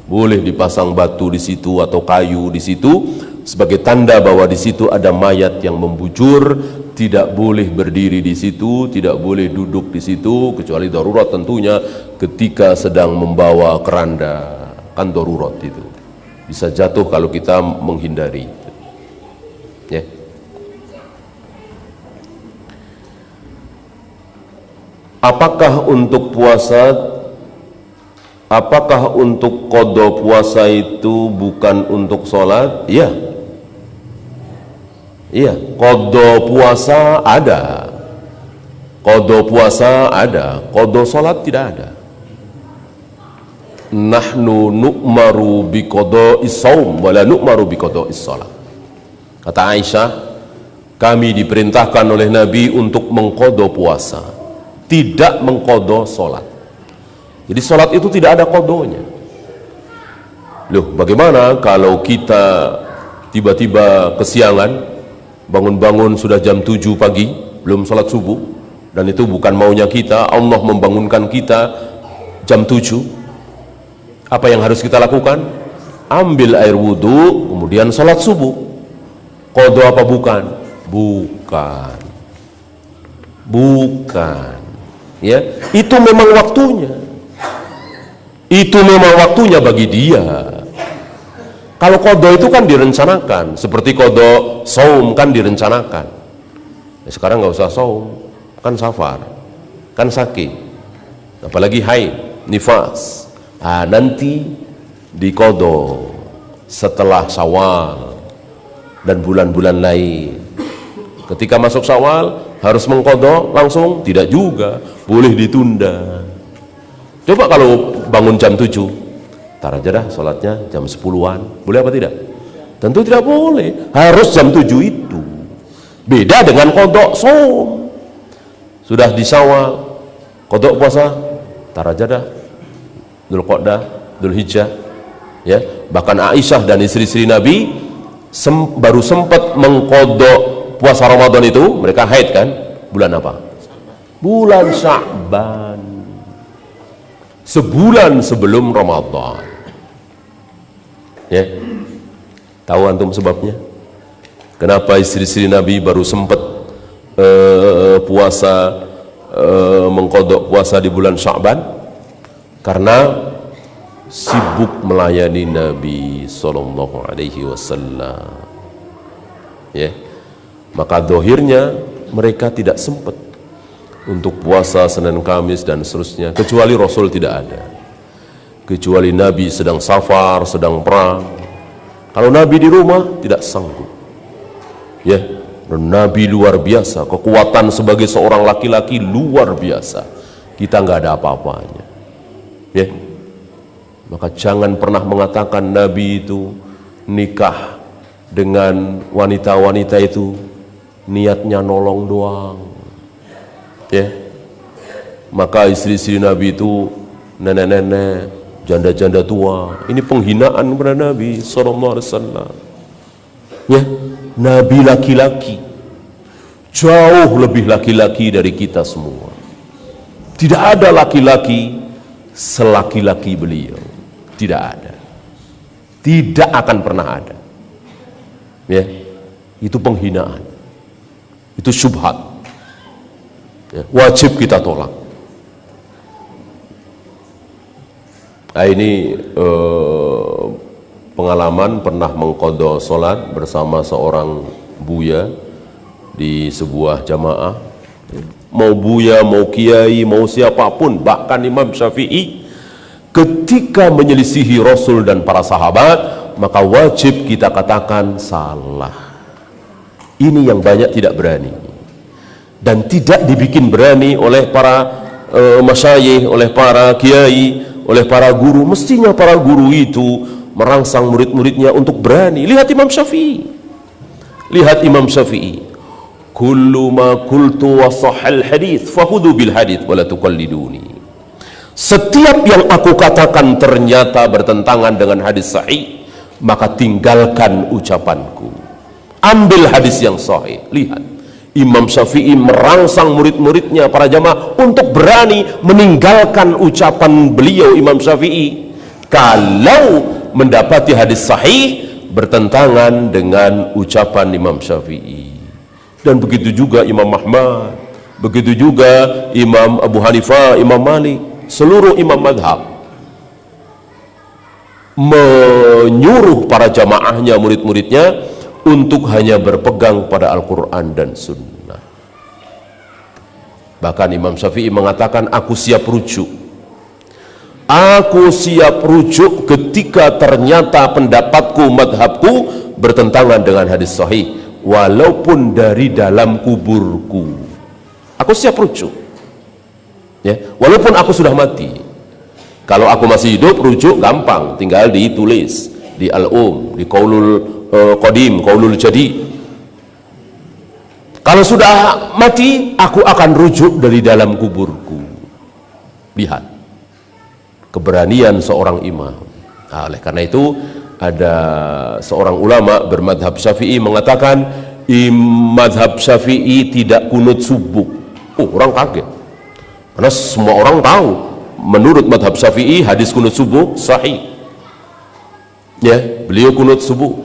Boleh dipasang batu di situ atau kayu di situ sebagai tanda bahwa di situ ada mayat yang membujur. Tidak boleh berdiri di situ, tidak boleh duduk di situ, kecuali darurat tentunya ketika sedang membawa keranda, kan darurat itu. Bisa jatuh kalau kita menghindari. Ya. Apakah untuk puasa, apakah untuk qada puasa itu bukan untuk sholat? Iya. Iya, qada puasa ada. Qada puasa ada, qada sholat tidak ada. Nahnu nu'maru biqada'is shaum wa la nu'maru biqada'is shalah. Kata Aisyah, kami diperintahkan oleh Nabi untuk mengqada puasa, tidak mengqada salat. Jadi salat itu tidak ada qadanya. Loh, bagaimana kalau kita tiba-tiba kesiangan, bangun-bangun sudah jam 7 pagi, belum salat subuh, dan itu bukan maunya kita, Allah membangunkan kita jam 7. Apa yang harus kita lakukan? Ambil air wudhu, kemudian sholat subuh. Qadha apa bukan? Bukan. Bukan. Ya, itu memang waktunya. Itu memang waktunya bagi dia. Kalau qadha itu kan direncanakan, seperti qadha saum kan direncanakan. Ya, sekarang nggak usah saum, kan safar, kan sakit, apalagi haid, nifas. Nanti di qadha setelah Syawal dan bulan-bulan lain. Ketika masuk Syawal harus mengqadha langsung? Tidak juga, boleh ditunda. Coba kalau bangun jam 7, tar aja dah sholatnya jam 10-an, boleh apa tidak? Tentu tidak boleh, harus jam 7 itu. Beda dengan qadha shaum. Sudah di Syawal, qadha puasa, tar aja dah Dzulqa'dah, Dzulhijjah, ya. Bahkan Aisyah dan istri-istri Nabi baru sempat mengqadha puasa Ramadan itu, mereka haid kan? Bulan apa? Bulan Sya'ban, sebulan sebelum Ramadan. Ya, tahu antum sebabnya? Kenapa istri-istri Nabi baru sempat mengqadha puasa di bulan Sya'ban? Karena sibuk melayani Nabi Sallallahu Alaihi Wasallam. Ya, maka dohirnya mereka tidak sempat untuk puasa Senin Kamis dan seterusnya, kecuali Rasul tidak ada, kecuali Nabi sedang safar, sedang perang. Kalau Nabi di rumah tidak sanggup. Ya, Nabi luar biasa, kekuatan sebagai seorang laki-laki luar biasa, kita nggak ada apa-apanya. Ya, maka jangan pernah mengatakan Nabi itu nikah dengan wanita-wanita itu niatnya nolong doang. Ya, maka istri-istri Nabi itu nenek-nenek, janda-janda tua. Ini penghinaan kepada Nabi Sallallahu Alaihi Wasallam. Ya, Nabi laki-laki, jauh lebih laki-laki dari kita semua. Tidak ada laki-laki selaki-laki beliau, tidak ada, tidak akan pernah ada. Ya, itu penghinaan, itu syubhat. Ya, wajib kita tolak. Nah, ini pengalaman pernah mengqadha sholat bersama seorang buya di sebuah jamaah. Mau buya, mau kiai, mau siapapun, bahkan Imam Syafi'i, ketika menyelisihi Rasul dan para sahabat, maka wajib kita katakan salah. Ini yang banyak tidak berani, dan tidak dibikin berani oleh para masyayikh, oleh para kiai, oleh para guru. Mestinya para guru itu merangsang murid-muridnya untuk berani. Lihat Imam Syafi'i, lihat Imam Syafi'i, kullu ma qultu wa sahhal hadits fakhudhu bil hadits wa la tuqalliduni. Setiap yang aku katakan ternyata bertentangan dengan hadis sahih, maka tinggalkan ucapanku, ambil hadis yang sahih. Lihat, Imam Syafi'i merangsang murid-muridnya, para jamaah, untuk berani meninggalkan ucapan beliau Imam Syafi'i kalau mendapati hadis sahih bertentangan dengan ucapan Imam Syafi'i. Dan begitu juga Imam Ahmad, begitu juga Imam Abu Hanifah, Imam Malik, seluruh imam madhab menyuruh para jamaahnya, murid-muridnya, untuk hanya berpegang pada Al-Quran dan Sunnah. Bahkan Imam Syafi'i mengatakan, aku siap rujuk, aku siap rujuk ketika ternyata pendapatku, madhabku bertentangan dengan hadis sahih, walaupun dari dalam kuburku, aku siap rujuk. Ya, walaupun aku sudah mati. Kalau aku masih hidup, rujuk gampang, tinggal ditulis di di Qaulul Qadim, Qaulul Jadi. Kalau sudah mati, aku akan rujuk dari dalam kuburku. Lihat keberanian seorang imam. Nah, oleh karena itu ada seorang ulama bermadhab Syafi'i mengatakan, madhab Syafi'i tidak kunut subuh. Orang kaget, karena semua orang tahu menurut madhab Syafi'i hadis kunut subuh sahih. Ya, beliau kunut subuh.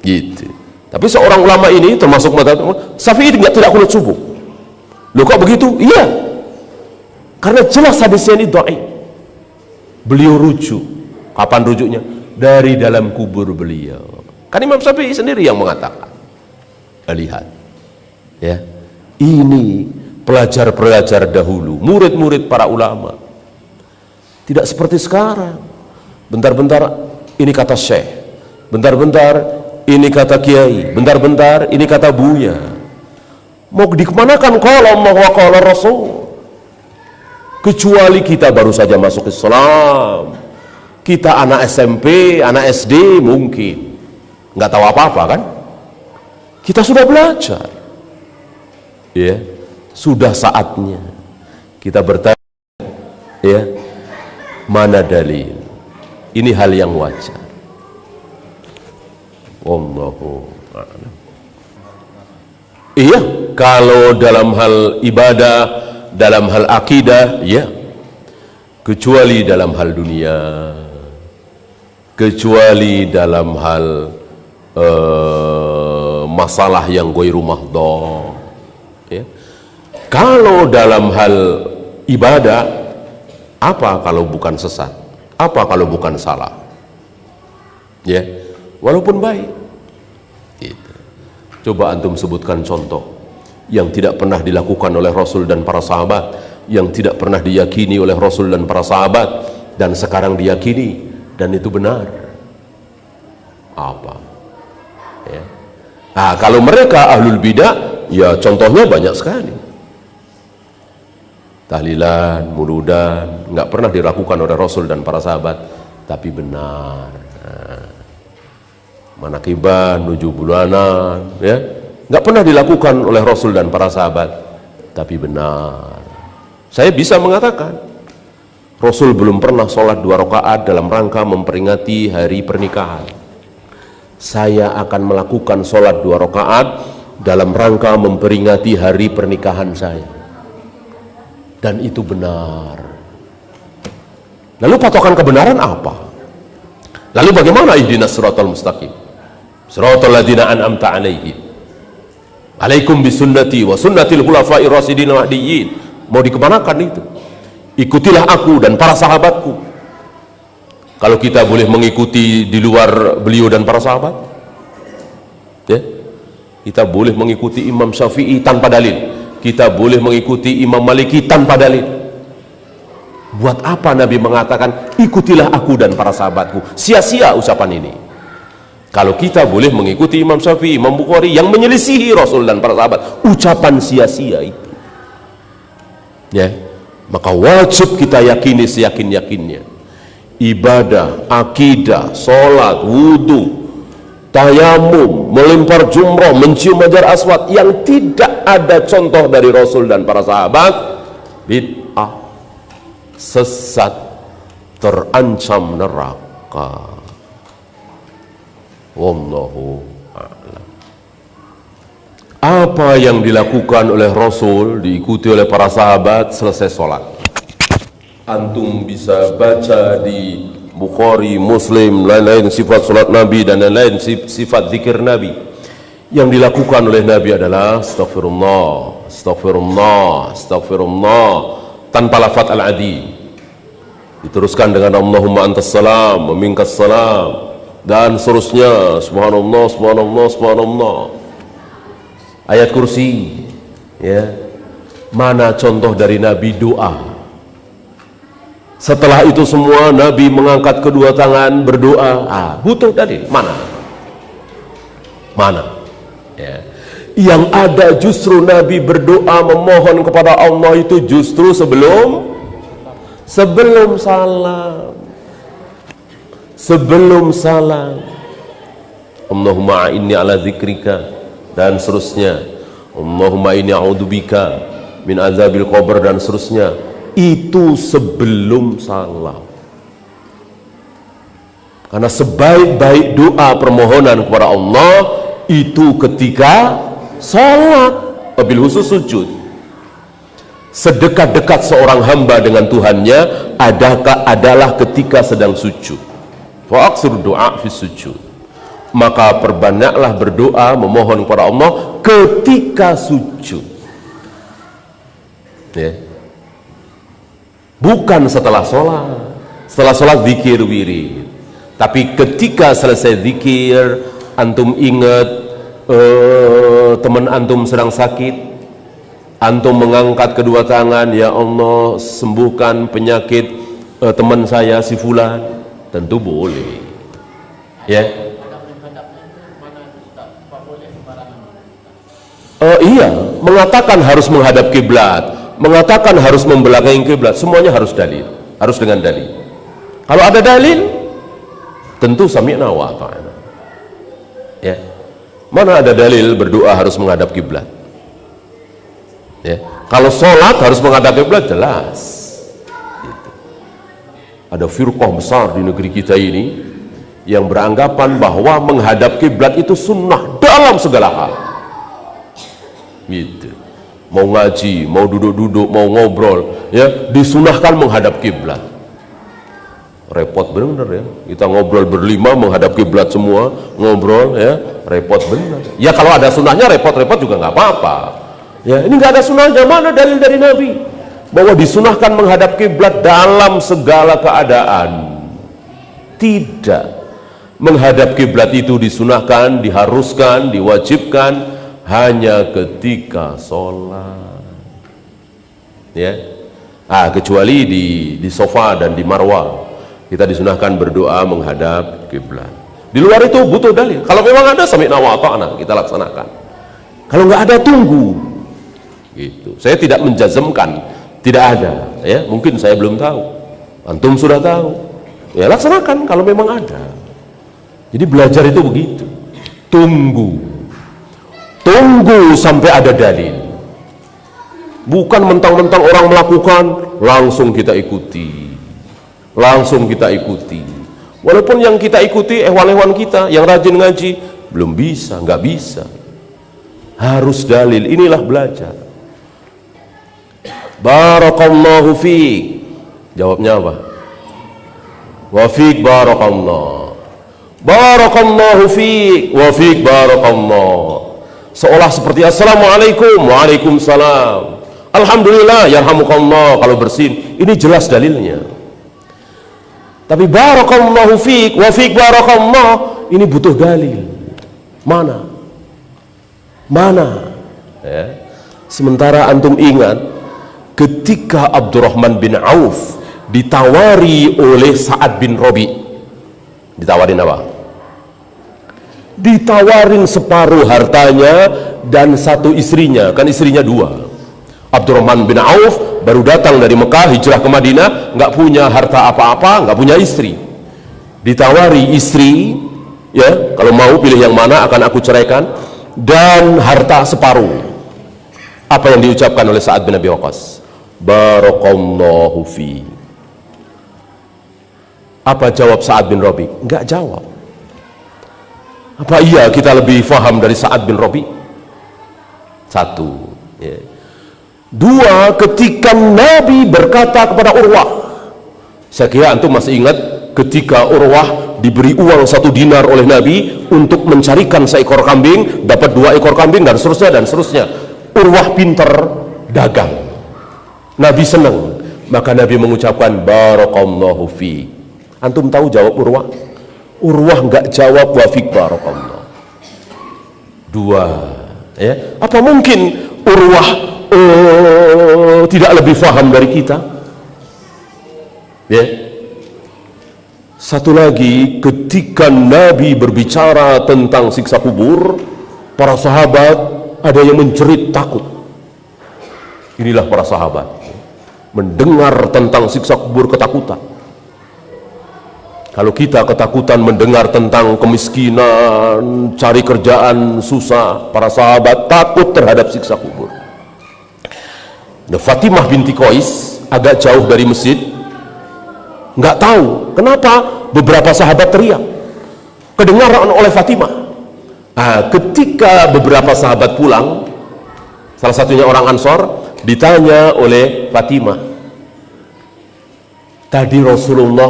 Gitu. Tapi seorang ulama ini termasuk madhab Syafi'i tidak kunut subuh. Loh kok begitu? Iya. Karena jelas hadisnya ini dhaif. Beliau rujuk. Kapan rujuknya? Dari dalam kubur beliau. Kan Imam Syafi'i sendiri yang mengatakan. Lihat. Ya. Ini pelajar-pelajar dahulu, murid-murid para ulama. Tidak seperti sekarang. Bentar-bentar ini kata syekh, bentar-bentar ini kata kiai, bentar-bentar ini kata buya. Mau dikemanakan qala Allah wa qala Rasul? Kecuali kita baru saja masuk Islam, kita anak SMP, anak SD mungkin nggak tahu apa-apa kan? Kita sudah belajar, ya, sudah saatnya kita bertanya, ya, mana dalil? Ini hal yang wajar. Wallahu a'lam. Iya, kalau dalam hal ibadah, dalam hal akidah, ya, kecuali dalam hal dunia, kecuali dalam hal masalah yang ghairu mahdhah, ya. Kalau dalam hal ibadah, apa kalau bukan sesat? Apa kalau bukan salah? Ya, walaupun baik. Gitu. Coba antum sebutkan contoh yang tidak pernah dilakukan oleh Rasul dan para sahabat, yang tidak pernah diyakini oleh Rasul dan para sahabat, dan sekarang diyakini dan itu benar. Apa? Ya. Nah, kalau mereka ahlul bidah, ya contohnya banyak sekali. Tahlilan, muludan, nggak pernah dilakukan oleh Rasul dan para sahabat, tapi benar. Nah, manakiban, 7 bulanan, ya, nggak pernah dilakukan oleh Rasul dan para sahabat, tapi benar. Saya bisa mengatakan, Rasul belum pernah sholat 2 rakaat dalam rangka memperingati hari pernikahan. Saya akan melakukan sholat 2 rakaat dalam rangka memperingati hari pernikahan saya. Dan itu benar. Lalu patokan kebenaran apa? Lalu bagaimana ihdinas siratal mustaqim? Siratal ladzina an'amta 'alaihim. Alaikum bisunnati wa sunnatil khulafa'ir rasyidin mahdiyyin. Mau dikemanakan itu? Ikutilah aku dan para sahabatku. Kalau kita boleh mengikuti di luar beliau dan para sahabat, ya, kita boleh mengikuti Imam Syafi'i tanpa dalil. Kita boleh mengikuti Imam Maliki tanpa dalil. Buat apa Nabi mengatakan ikutilah aku dan para sahabatku? Sia-sia ucapan ini. Kalau kita boleh mengikuti Imam Syafi'i, Imam Bukhari yang menyelisihi Rasul dan para sahabat, ucapan sia-sia itu, ya, maka wajib kita yakini seyakin-yakinnya. Ibadah, akidah, sholat, wudhu, tayamum, melempar jumroh, mencium hajar aswad yang tidak ada contoh dari Rasul dan para sahabat, bid'ah, sesat, terancam neraka. Wallahu a'lam. Apa yang dilakukan oleh Rasul diikuti oleh para sahabat selesai sholat. Antum bisa baca di Bukhari, Muslim, lain-lain sifat salat Nabi dan lain-lain sifat zikir Nabi. Yang dilakukan oleh Nabi adalah astagfirullah, astagfirullah, astagfirullah, tanpa lafaz al-adi. Diteruskan dengan Allahumma antas salam, wa minkas salam, dan seterusnya, subhanallah, subhanallah, subhanallah. Ayat kursi, ya. Mana contoh dari Nabi doa? Setelah itu semua Nabi mengangkat kedua tangan berdoa. Butuh dalil mana? Mana? Ya. Yang ada justru Nabi berdoa memohon kepada Allah itu justru sebelum salam. Sebelum salam. Allahumma inni ala zikrika dan seterusnya. Allahumma inni a'udzubika min azabil qabr dan seterusnya. Itu sebelum salam. Karena sebaik-baik doa permohonan kepada Allah itu ketika salat, wabil khusus sujud. Sedekat-dekat seorang hamba dengan Tuhannya adalah ketika sedang sujud. Fa'aksir doa fi sujud. Maka perbanyaklah berdoa memohon kepada Allah ketika sujud. Ya. Bukan setelah sholat. Setelah sholat zikir wirid. Tapi ketika selesai zikir, antum ingat teman antum sedang sakit, antum mengangkat kedua tangan, ya Allah sembuhkan penyakit teman saya si fulan, tentu boleh. Ya. Iya, mengatakan harus menghadap kiblat, mengatakan harus membelakangi kiblat, semuanya harus dalil, harus dengan dalil. Kalau ada dalil, tentu sami'na wa ata'na. Ya. Mana ada dalil berdoa harus menghadap kiblat? Ya. Kalau sholat harus menghadap kiblat, jelas. Gitu. Ada firqah besar di negeri kita ini yang beranggapan bahwa menghadap kiblat itu sunnah dalam segala hal. Gitu. Mau ngaji, mau duduk-duduk, mau ngobrol, ya disunahkan menghadap kiblat. Repot bener ya, kita ngobrol berlima menghadap kiblat semua, ngobrol ya, repot bener. Ya kalau ada sunnahnya repot-repot juga nggak apa-apa. Ya ini nggak ada sunnahnya, mana dalil dari Nabi bahwa disunahkan menghadap kiblat dalam segala keadaan? Tidak. Menghadap kiblat itu disunahkan, diharuskan, diwajibkan hanya ketika sholat. Ya, kecuali di sofa dan di marwah. Kita disunahkan berdoa menghadap kiblat. Di luar itu butuh dalil. Kalau memang ada sami'na wa ata'na, kita laksanakan. Kalau nggak ada, tunggu. Gitu. Saya tidak menjazmkan tidak ada. Ya, mungkin saya belum tahu. Antum sudah tahu. Ya laksanakan kalau memang ada. Jadi belajar itu begitu. Tunggu sampai ada dalil. Bukan mentang-mentang orang melakukan langsung kita ikuti. Walaupun yang kita ikuti hewan-hewan kita yang rajin ngaji, belum bisa, nggak bisa. Harus dalil. Inilah belajar. Barakallahu fiik. Jawabnya apa? Wa fiik barakallah. Barakallahu fiik wa fiik barakallah. Seolah seperti assalamualaikum, waalaikumsalam, alhamdulillah, yarhamukallah kalau bersin. Ini jelas dalilnya. Tapi barakallahu fiik wa fiik barakallah ini butuh dalil. Mana? Ya. Sementara antum ingat ketika Abdurrahman bin Auf ditawari oleh Sa'ad bin Rabi. Ditawarin apa? Ditawarin separuh hartanya dan satu istrinya, kan istrinya dua. Abdurrahman bin Auf baru datang dari Mekah hijrah ke Madinah, nggak punya harta apa-apa, nggak punya istri. Ditawari istri, ya kalau mau pilih yang mana akan aku ceraikan, dan harta separuh. Apa yang diucapkan oleh Sa'ad bin Abi Waqqas? Barakallahu fi. Apa jawab Sa'ad bin Rabi? Nggak jawab. Apa iya kita lebih faham dari Sa'ad bin Rabi? Satu, ya. Dua, ketika Nabi berkata kepada Urwah, saya kira antum masih ingat ketika Urwah diberi uang 1 dinar oleh Nabi untuk mencarikan seekor kambing, dapat 2 ekor kambing dan seterusnya. Urwah pinter dagang, Nabi senang, maka Nabi mengucapkan barakallahu fi. Antum tahu jawab Urwah? Urwah nggak jawab wa fik barakallah. Dua, ya. Apa mungkin Urwah tidak lebih faham dari kita? Ya. Satu lagi, ketika Nabi berbicara tentang siksa kubur, para sahabat ada yang menjerit takut. Inilah para sahabat mendengar tentang siksa kubur ketakutan. Kalau kita ketakutan mendengar tentang kemiskinan, cari kerjaan susah, para sahabat takut terhadap siksa kubur. Fatimah binti Qais agak jauh dari masjid, nggak tahu kenapa beberapa sahabat teriak, kedengaran oleh Fatimah. Ketika beberapa sahabat pulang, salah satunya orang Ansor, Ditanya oleh Fatimah, tadi Rasulullah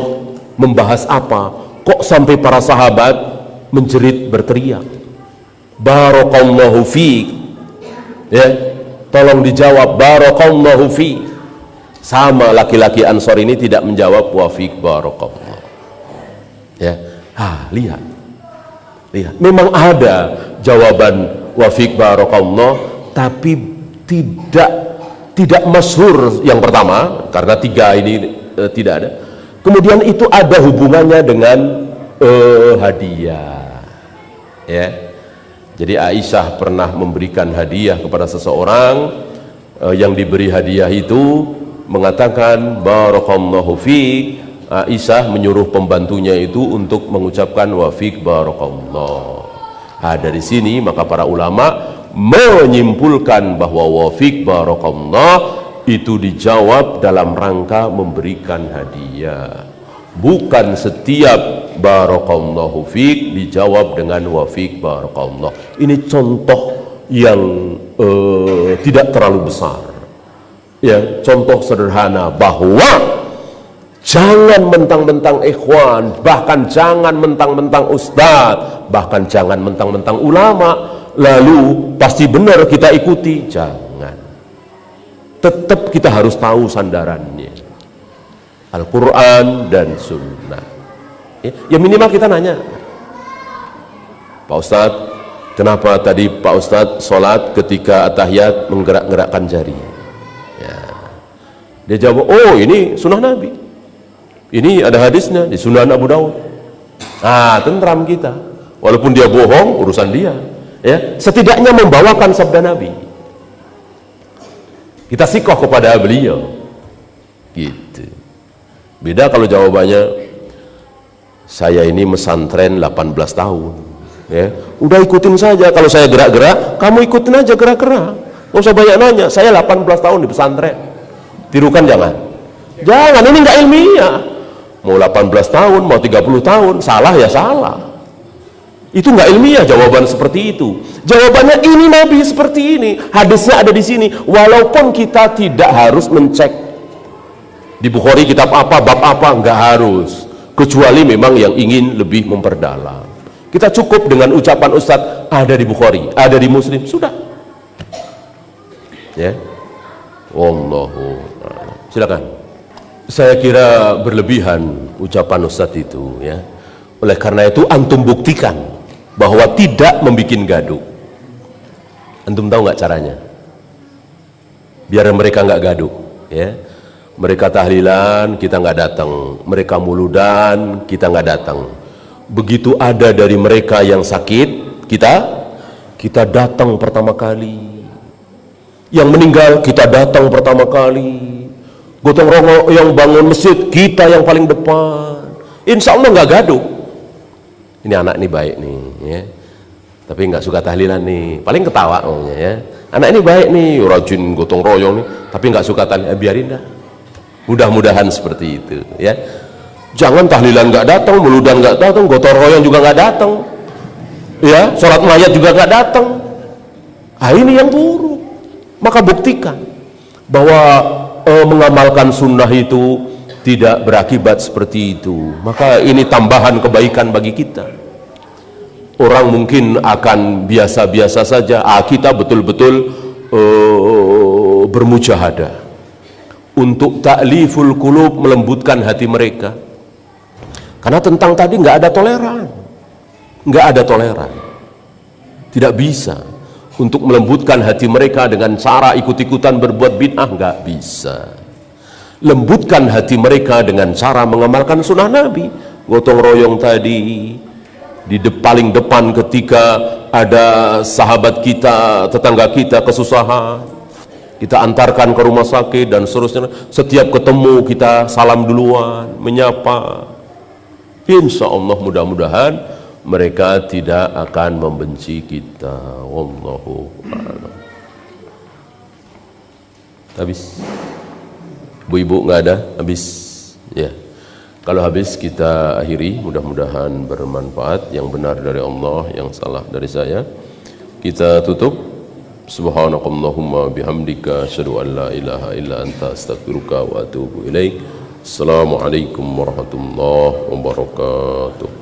membahas apa? Kok sampai para sahabat menjerit berteriak? Barakallahu fiik. Ya, tolong dijawab barakallahu fiik. Sama laki-laki Ansor ini tidak menjawab wa fiik barakallah. Ya, lihat. Memang ada jawaban wa fiik barakallah, tapi tidak masyhur yang pertama, karena tiga ini tidak ada. Kemudian itu ada hubungannya dengan hadiah, ya. Jadi Aisyah pernah memberikan hadiah kepada seseorang, yang diberi hadiah itu mengatakan barakallahu fiik. Aisyah menyuruh pembantunya itu untuk mengucapkan wa fiik barakallah. Dari sini maka para ulama menyimpulkan bahwa wa fiik barakallah itu dijawab dalam rangka memberikan hadiah. Bukan setiap barakallahu fiik dijawab dengan wa fiik barakallah. Ini contoh yang tidak terlalu besar. Ya, contoh sederhana bahwa jangan mentang-mentang ikhwan, bahkan jangan mentang-mentang ustadz, bahkan jangan mentang-mentang ulama lalu pasti benar kita ikuti. Jangan. Tetap kita harus tahu sandarannya, Al-Quran dan Sunnah. Ya minimal kita nanya, Pak Ustadz, kenapa tadi Pak Ustadz sholat ketika atahiyat menggerak-gerakkan jari? Ya. Dia jawab, oh ini sunnah Nabi, ini ada hadisnya di Sunan Abu Daud. Tentram kita. Walaupun dia bohong, urusan dia. Ya, setidaknya membawakan sabda Nabi. Kita sikoh kepada beliau. Gitu. Beda kalau jawabannya, saya ini mesantren 18 tahun. Ya, udah ikutin saja. Kalau saya gerak-gerak, kamu ikutin aja gerak-gerak. Nggak usah banyak nanya. Saya 18 tahun di pesantren. Tirukan jangan. Jangan, ini nggak ilmiah. Mau 18 tahun, mau 30 tahun, salah ya salah. Itu nggak ilmiah jawaban seperti itu. Jawabannya ini Nabi seperti ini, hadisnya ada di sini. Walaupun kita tidak harus mencek di Bukhari kitab apa, bab apa, nggak harus. Kecuali memang yang ingin lebih memperdalam. Kita cukup dengan ucapan Ustadz ada di Bukhari, ada di Muslim, sudah. Ya, wallahu a'lam. Silakan. Saya kira berlebihan ucapan Ustadz itu, ya. Oleh karena itu antum buktikan bahwa tidak membuat gaduh. Antum tahu nggak caranya? Biar mereka nggak gaduh, ya. Mereka tahlilan, kita nggak datang. Mereka muludan, kita nggak datang. Begitu ada dari mereka yang sakit, kita datang pertama kali. Yang meninggal kita datang pertama kali. Gotong royong yang bangun masjid kita yang paling depan. Insya Allah nggak gaduh. Ini anak ini baik nih, ya. Tapi nggak suka tahlilan nih, paling ketawa omnya, ya. Anak ini baik nih, rajin gotong royong nih, tapi nggak suka tahlilan, biarin dah. Mudah-mudahan seperti itu, ya. Jangan tahlilan nggak datang, meludan nggak datang, gotong royong juga nggak datang, ya. Sholat mayat juga nggak datang. Ini yang buruk. Maka buktikan bahwa mengamalkan sunnah itu tidak berakibat seperti itu. Maka ini tambahan kebaikan bagi kita. Orang mungkin akan biasa-biasa saja. Kita betul-betul bermujahadah untuk ta'liful qulub, melembutkan hati mereka. Karena tentang tadi nggak ada toleran, nggak ada toleran. Tidak bisa untuk melembutkan hati mereka dengan cara ikut-ikutan berbuat bid'ah, nggak bisa. Lembutkan hati mereka dengan cara mengamalkan sunnah Nabi. Gotong royong tadi di paling depan ketika ada sahabat kita, tetangga kita kesusahan, kita antarkan ke rumah sakit dan seterusnya. Setiap ketemu kita salam duluan, menyapa. Insya Allah mudah-mudahan mereka tidak akan membenci kita. Wallahu a'lam. Habis. Ibu-ibu nggak ada? Habis? Ya. Kalau habis kita akhiri, mudah-mudahan bermanfaat. Yang benar dari Allah, yang salah dari saya. Kita tutup. Subhanakallahumma bihamdika asyhadu an la ilaha illa anta astaghfiruka wa atubu ilaik. Assalamualaikum warahmatullahi wabarakatuh.